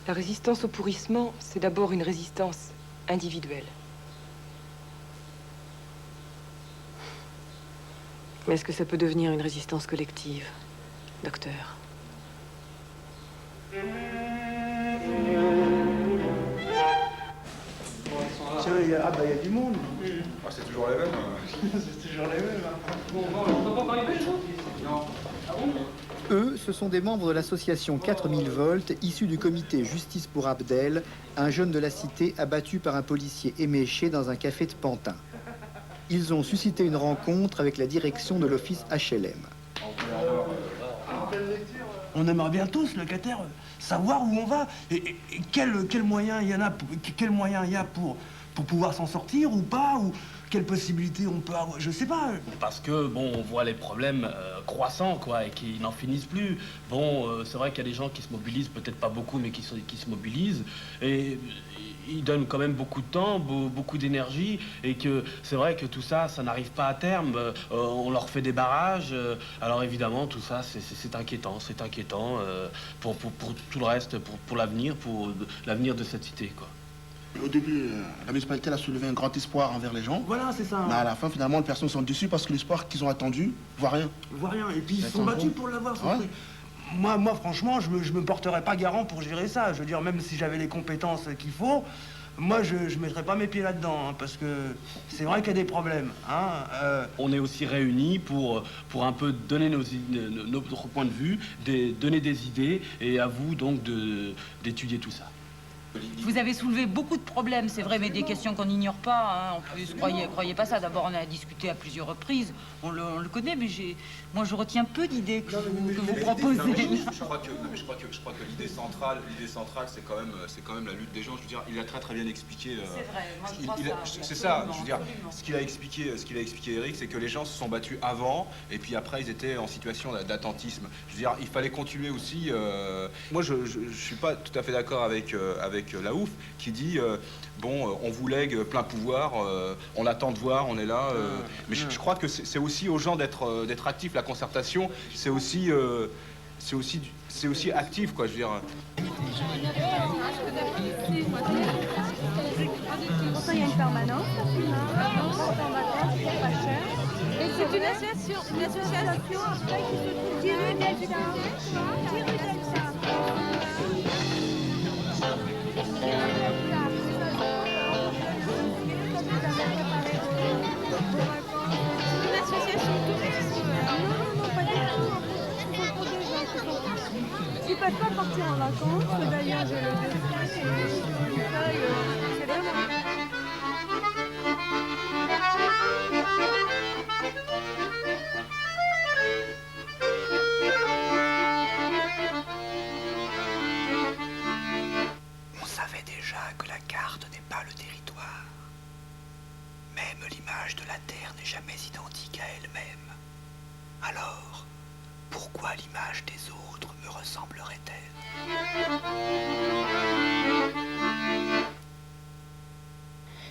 La résistance au pourrissement, c'est d'abord une résistance individuelle. Mais est-ce que ça peut devenir une résistance collective, docteur? Tiens, il y a du monde. Ah, c'est toujours les mêmes. C'est toujours les mêmes. Bon, on peut pas parler de gens. Non. Ah bon? Eux, ce sont des membres de l'association 4000 volts, issus du comité Justice pour Abdel, un jeune de la cité abattu par un policier éméché dans un café de Pantin. Ils ont suscité une rencontre avec la direction de l'office HLM. On aimerait bien tous, locataires, savoir où on va et quel moyen il y en a, quel moyen il y a pour pouvoir s'en sortir ou pas, ou quelles possibilités on peut avoir, je sais pas. Parce que, bon, on voit les problèmes croissants, quoi, et qui n'en finissent plus. Bon, c'est vrai qu'il y a des gens qui se mobilisent, peut-être pas beaucoup, mais qui se mobilisent, et ils donnent quand même beaucoup de temps, beaucoup d'énergie, et que c'est vrai que tout ça, ça n'arrive pas à terme. On leur fait des barrages, alors évidemment, tout ça, c'est inquiétant, pour tout le reste, pour l'avenir de cette cité, quoi. Au début, la municipalité a soulevé un grand espoir envers les gens. Voilà, c'est ça. Mais à la fin, finalement, les personnes sont déçues parce que l'espoir qu'ils ont attendu voit rien. Voit rien. Et puis ils se sont battus pour l'avoir. Ouais. Moi, franchement, je me porterais pas garant pour gérer ça. Je veux dire, même si j'avais les compétences qu'il faut, moi, je mettrais pas mes pieds là-dedans, hein, parce que c'est vrai qu'il y a des problèmes. Hein, On est aussi réunis pour un peu donner notre point de vue, donner des idées, et à vous donc d'étudier tout ça. Vous avez soulevé beaucoup de problèmes, c'est vrai, mais des questions qu'on n'ignore pas. Hein. En plus, croyez pas ça. D'abord, on a discuté à plusieurs reprises. On le connaît, mais moi, je retiens peu d'idées que vous proposez. Je crois que l'idée centrale, c'est quand même la lutte des gens. Je veux dire, il l'a très bien expliqué. C'est vrai. Moi, je crois ça. C'est ça. Je veux dire, ce qu'il a expliqué, Eric, c'est que les gens se sont battus avant, et puis après, ils étaient en situation d'attentisme. Je veux dire, il fallait continuer aussi. Moi, je suis pas tout à fait d'accord avec la ouf qui dit bon, on vous lègue plein pouvoir, on attend de voir, on est là. Mais je crois que c'est aussi aux gens d'être actifs. La concertation, c'est aussi actif, quoi. Je veux dire. Pourtant, il y a une permanence, et c'est une association après qui se trouve 10 rue Delta. Une association non, pas du tout. C'est pour des gens qui ne peuvent pas partir en vacances. D'ailleurs, j'ai le dessin et une feuille. C'est vraiment... On savait déjà que la carte n'est pas le territoire. Même l'image de la Terre n'est jamais identique à elle-même. Alors, pourquoi l'image des autres me ressemblerait-elle?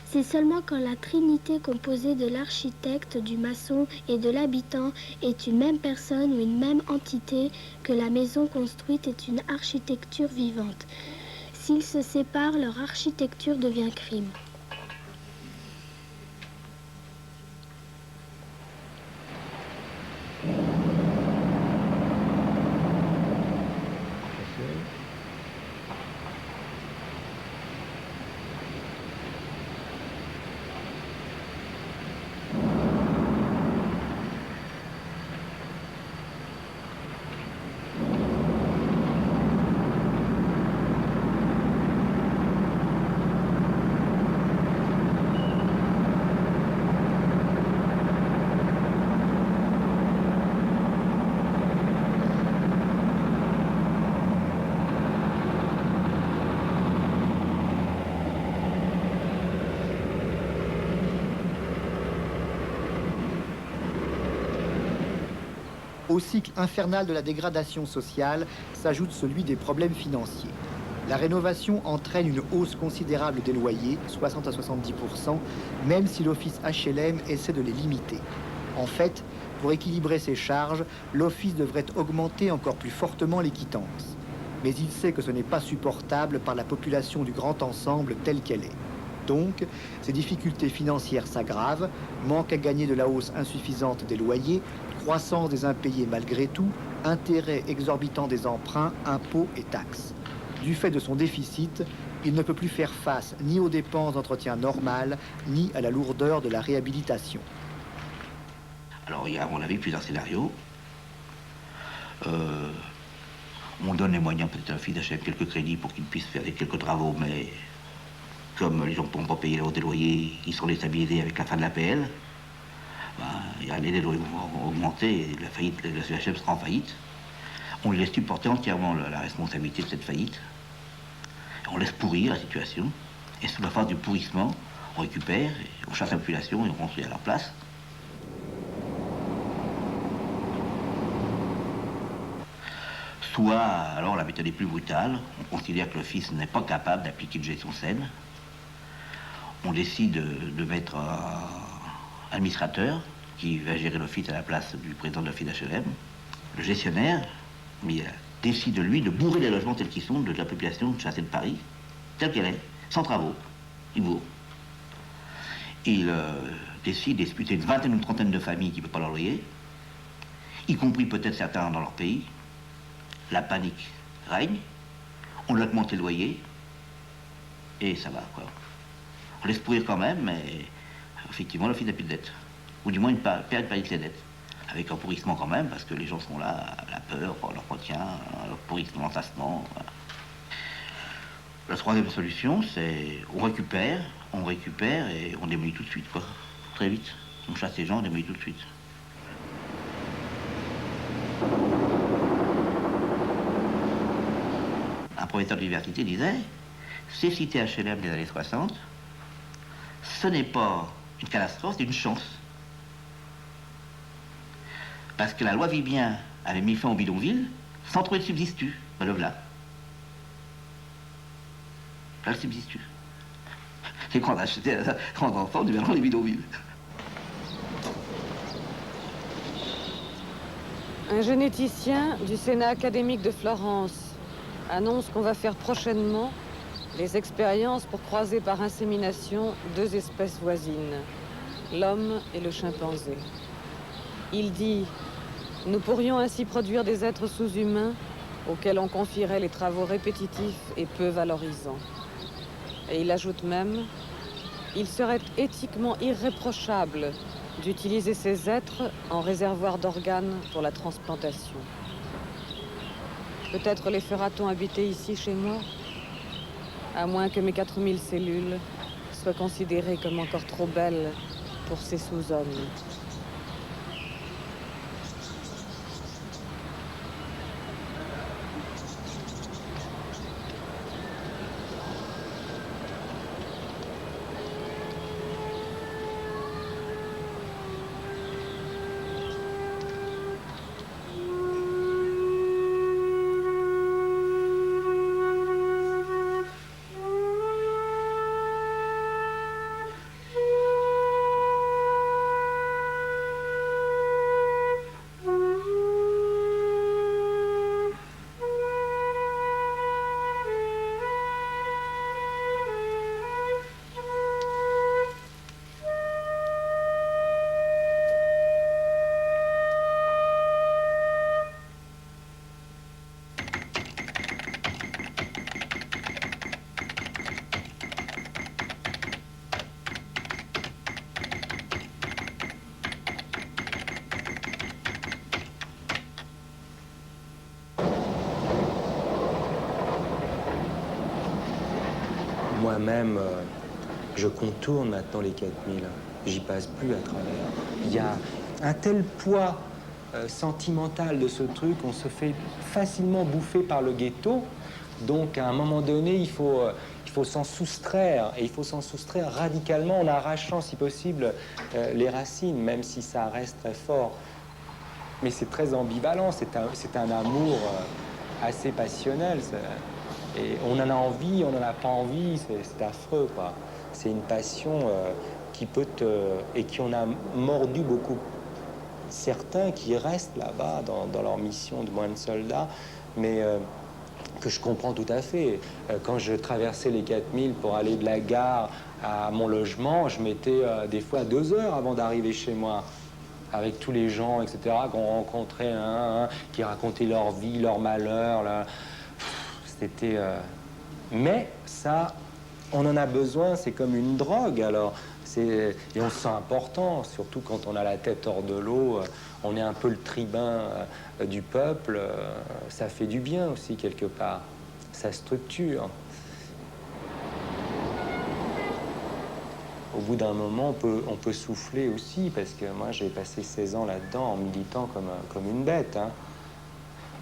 C'est seulement quand la trinité composée de l'architecte, du maçon et de l'habitant est une même personne ou une même entité que la maison construite est une architecture vivante. S'ils se séparent, leur architecture devient crime. Au cycle infernal de la dégradation sociale s'ajoute celui des problèmes financiers. La rénovation entraîne une hausse considérable des loyers, 60 à 70%, même si l'office HLM essaie de les limiter. En fait, pour équilibrer ses charges, l'office devrait augmenter encore plus fortement les quittances. Mais il sait que ce n'est pas supportable par la population du grand ensemble telle qu'elle est. Donc, ces difficultés financières s'aggravent, manque à gagner de la hausse insuffisante des loyers, croissance des impayés malgré tout, intérêts exorbitants des emprunts, impôts et taxes. Du fait de son déficit, il ne peut plus faire face ni aux dépenses d'entretien normales, ni à la lourdeur de la réhabilitation. Alors, il y a, à mon avis, plusieurs scénarios. On donne les moyens peut-être à l'office d'acheter quelques crédits pour qu'il puisse faire quelques travaux, mais comme les gens ne pourront pas payer la hausse des loyers, ils seront déstabilisés avec la fin de l'APL. Les loyers vont augmenter et la CHM sera en faillite. On les laisse supporter entièrement la responsabilité de cette faillite. On laisse pourrir la situation. Et sous la phase du pourrissement, on récupère, on chasse la population et on construit à leur place. Soit, alors la méthode est plus brutale, on considère que l'office n'est pas capable d'appliquer une gestion saine. On décide de mettre un administrateur qui va gérer l'office à la place du président de l'office HLM. Le gestionnaire décide, lui, de bourrer les logements tels qu'ils sont de la population chassée de Paris, telle qu'elle est, sans travaux. Il bourre. Il décide d'expulser une vingtaine ou une trentaine de familles qui ne peuvent pas leur loyer, y compris peut-être certains dans leur pays. La panique règne, on augmente les loyers, et ça va, quoi. On laisse pourrir quand même, mais effectivement, l'office n'a plus de dette. Ou du moins une période de ses dettes. Avec un pourrissement quand même, parce que les gens sont là, la peur, l'entretien, le pourrissement, l'entassement. Voilà. La troisième solution, c'est on récupère et on démolit tout de suite, quoi. Très vite. On chasse les gens, on démolit tout de suite. Un professeur de l'université disait, ces cités HLM des années 60, ce n'est pas une catastrophe, c'est une chance. Parce que la loi Vivien avait mis fin au bidonville sans trouver de substitut. Ben le voilà. Là, le substitut. Et quand on achetait quand enfant, du maintenant les bidonvilles. Un généticien du Sénat académique de Florence annonce qu'on va faire prochainement des expériences pour croiser par insémination deux espèces voisines, l'homme et le chimpanzé. Il dit « Nous pourrions ainsi produire des êtres sous-humains auxquels on confierait les travaux répétitifs et peu valorisants. » Et il ajoute même « Il serait éthiquement irréprochable d'utiliser ces êtres en réservoir d'organes pour la transplantation. Peut-être les fera-t-on habiter ici chez moi, à moins que mes 4000 cellules soient considérées comme encore trop belles pour ces sous-hommes. » Moi-même, je contourne maintenant les 4000. J'y passe plus à travers. Il y a un tel poids sentimental de ce truc, on se fait facilement bouffer par le ghetto. Donc, à un moment donné, il faut s'en soustraire. Et il faut s'en soustraire radicalement en arrachant, si possible, les racines, même si ça reste très fort. Mais c'est très ambivalent. C'est un amour assez passionnel. Et on en a envie, on n'en a pas envie, c'est affreux, quoi. C'est une passion qui peut et qui en a mordu beaucoup. Certains qui restent là-bas dans leur mission de moine soldat, mais que je comprends tout à fait. Quand je traversais les 4000 pour aller de la gare à mon logement, je mettais des fois 2 heures avant d'arriver chez moi, avec tous les gens, etc., qu'on rencontrait, qui racontaient leur vie, leur malheur, C'était... Mais ça, on en a besoin, c'est comme une drogue, alors. Et on se sent important, surtout quand on a la tête hors de l'eau, on est un peu le tribun du peuple, ça fait du bien aussi, quelque part. Ça structure. Au bout d'un moment, on peut souffler aussi, parce que moi, j'ai passé 16 ans là-dedans en militant comme une bête, hein.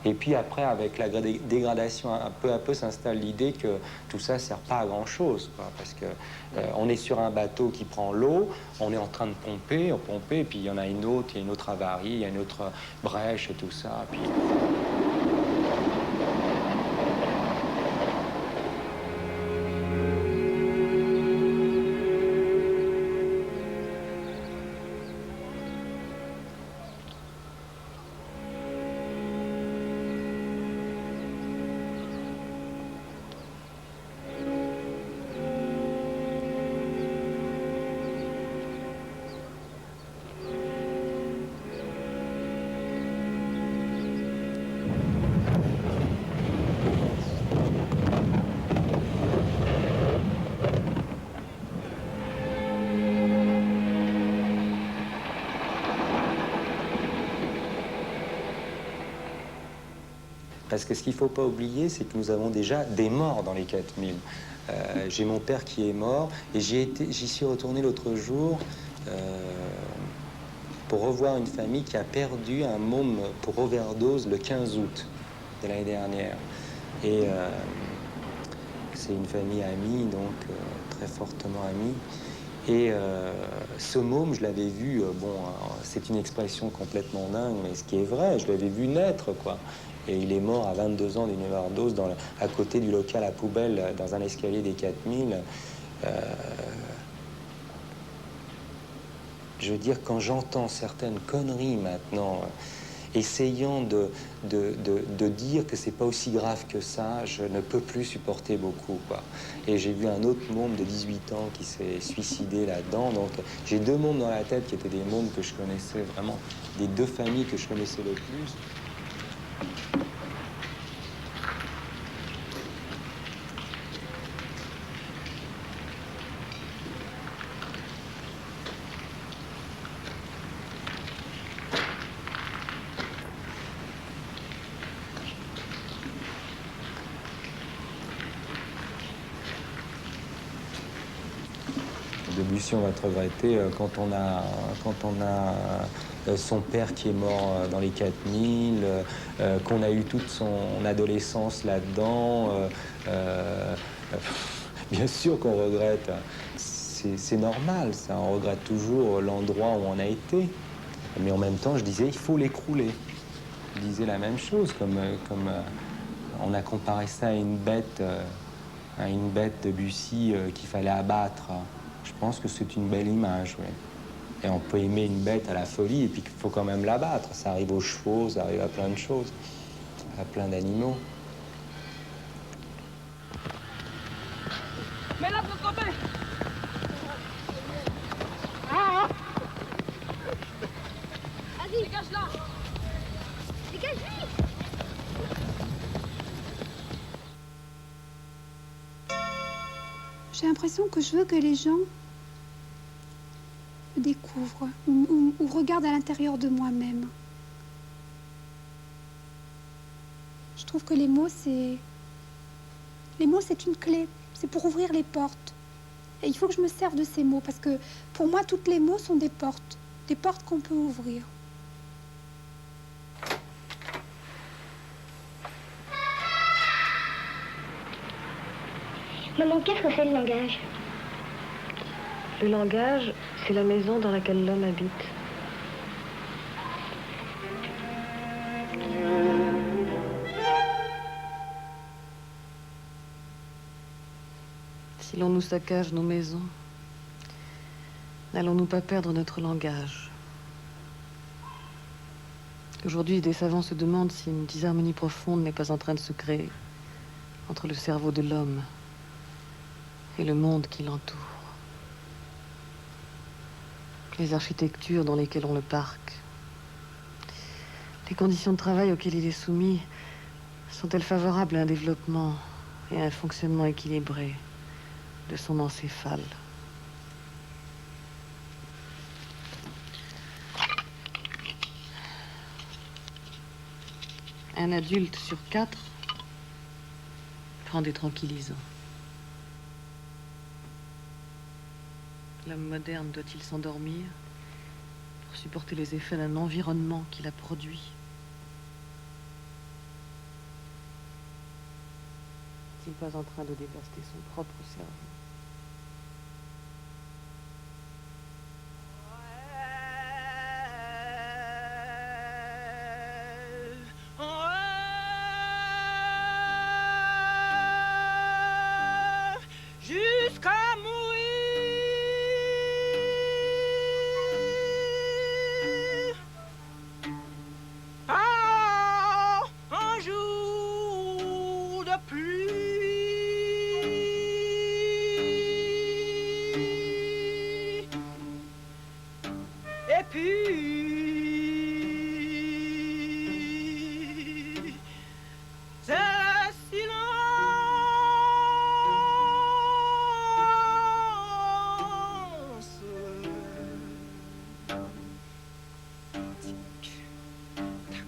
Et puis après, avec la dégradation, peu à peu s'installe l'idée que tout ça ne sert pas à grand-chose, quoi, parce que on est sur un bateau qui prend l'eau, on est en train de pomper, et puis il y en a une autre avarie, il y a une autre brèche et tout ça. Puis... Parce que ce qu'il ne faut pas oublier, c'est que nous avons déjà des morts dans les 4000. J'ai mon père qui est mort, et j'y suis retourné l'autre jour pour revoir une famille qui a perdu un môme pour overdose le 15 août de l'année dernière. Et c'est une famille amie, donc très fortement amie. Et ce môme, je l'avais vu, c'est une expression complètement dingue, mais ce qui est vrai, je l'avais vu naître, quoi. Et il est mort à 22 ans d'une overdose à côté du local à poubelle, dans un escalier des 4000. Je veux dire, quand j'entends certaines conneries maintenant, essayant de dire que c'est pas aussi grave que ça, je ne peux plus supporter beaucoup, quoi. Et j'ai vu un autre môme de 18 ans qui s'est suicidé là-dedans. Donc j'ai deux mômes dans la tête qui étaient des mômes que je connaissais vraiment, des deux familles que je connaissais le plus. Debussy, on va te regretter quand on a son père qui est mort dans les 4000, qu'on a eu toute son adolescence là-dedans. Bien sûr qu'on regrette. C'est normal, ça. On regrette toujours l'endroit où on a été. Mais en même temps, je disais, il faut l'écrouler. Je disais la même chose, comme on a comparé ça à une bête de Bussy qu'il fallait abattre. Je pense que c'est une belle image, oui. Et on peut aimer une bête à la folie, et puis qu'il faut quand même l'abattre. Ça arrive aux chevaux, ça arrive à plein de choses, à plein d'animaux. Mets-la de l'autre côté. Ah, vas-y, dégage-la. Dégage-lui. J'ai l'impression que je veux que les gens me découvrent ou regardent à l'intérieur de moi-même. Je trouve que les mots, c'est une clé. C'est pour ouvrir les portes. Et il faut que je me serve de ces mots parce que pour moi, toutes les mots sont des portes qu'on peut ouvrir. Maman, qu'est-ce que c'est le langage? Le langage, c'est la maison dans laquelle l'homme habite. Si l'on nous saccage nos maisons, n'allons-nous pas perdre notre langage? Aujourd'hui, des savants se demandent si une disharmonie profonde n'est pas en train de se créer entre le cerveau de l'homme et le monde qui l'entoure. Les architectures dans lesquelles on le parque, les conditions de travail auxquelles il est soumis, sont-elles favorables à un développement et à un fonctionnement équilibré de son encéphale? Un adulte sur 4 prend des tranquillisants. L'homme moderne doit-il s'endormir pour supporter les effets d'un environnement qu'il a produit? N'est-il pas en train de dévaster son propre cerveau? Jusqu'à mourir. Ah, un jour de pluie. Et puis, c'est le silence. Tic, tac,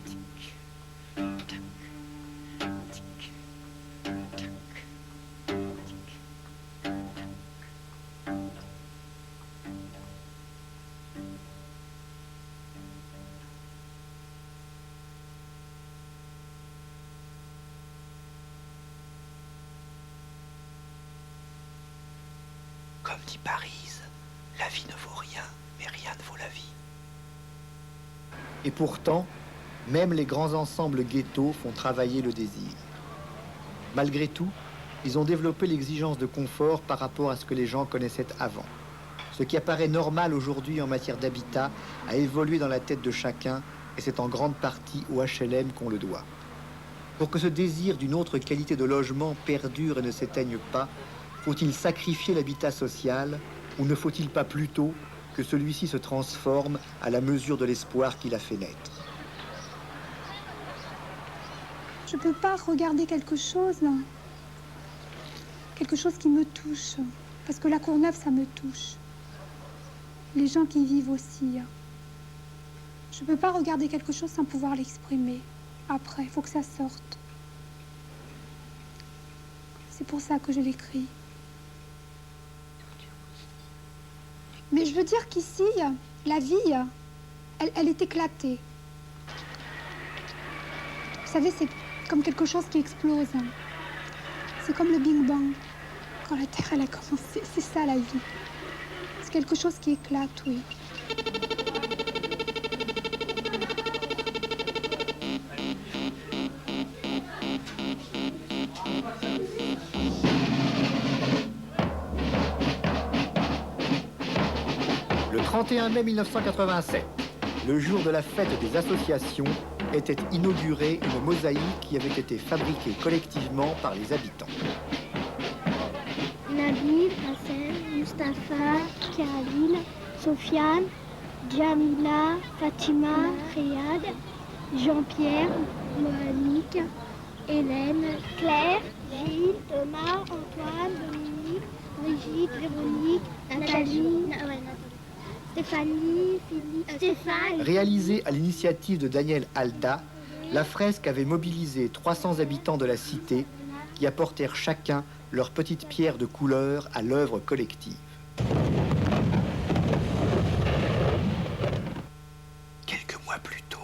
tic, Comme dit Paris, la vie ne vaut rien, mais rien ne vaut la vie. Et pourtant, même les grands ensembles ghettos font travailler le désir. Malgré tout, ils ont développé l'exigence de confort par rapport à ce que les gens connaissaient avant. Ce qui apparaît normal aujourd'hui en matière d'habitat a évolué dans la tête de chacun et c'est en grande partie au HLM qu'on le doit. Pour que ce désir d'une autre qualité de logement perdure et ne s'éteigne pas, faut-il sacrifier l'habitat social ou ne faut-il pas plutôt que celui-ci se transforme à la mesure de l'espoir qu'il a fait naître? Je peux pas regarder quelque chose qui me touche. Parce que la Courneuve, ça me touche. Les gens qui y vivent aussi. Je peux pas regarder quelque chose sans pouvoir l'exprimer. Après, il faut que ça sorte. C'est pour ça que je l'écris. Mais je veux dire qu'ici, la vie, elle est éclatée. Vous savez, c'est comme quelque chose qui explose. C'est comme le Big Bang. Quand la Terre, elle a commencé, c'est ça la vie. C'est quelque chose qui éclate, oui. Le 31 mai 1987, le jour de la fête des associations, était inaugurée une mosaïque qui avait été fabriquée collectivement par les habitants. Nabil, Hassan, Mustapha, Khalil, Sofiane, Jamila, Fatima, Riyad, Jean-Pierre, Monique, Hélène, Claire, Gilles, Thomas, Antoine, Dominique, Brigitte, Véronique, Nathalie, Stéphanie, Philippe, Stéphane. Réalisée à l'initiative de Daniel Alda, la fresque avait mobilisé 300 habitants de la cité qui apportèrent chacun leur petite pierre de couleur à l'œuvre collective. Quelques mois plus tôt,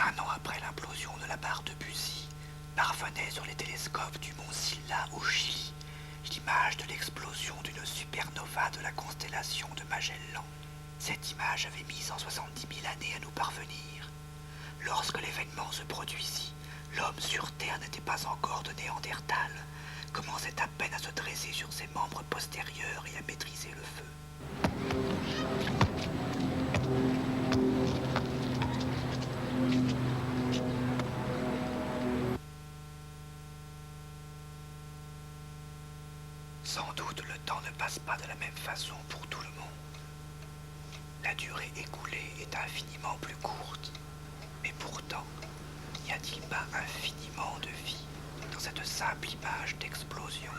un an après l'implosion de la barre de Bussy, parvenait sur les télescopes du mont Silla au Chili l'image de l'explosion d'une supernova de la constellation de Magellan. Cette image avait mis 170 000 années à nous parvenir. Lorsque l'événement se produisit, l'homme sur Terre n'était pas encore de Néandertal, commençait à peine à se dresser sur ses membres postérieurs et à maîtriser le feu. Sans doute le temps ne passe pas de la même façon pour tout le monde. La durée écoulée est infiniment plus courte. Mais pourtant, n'y a-t-il pas infiniment de vie dans cette simple image d'explosion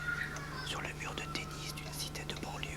sur le mur de tennis d'une cité de banlieue?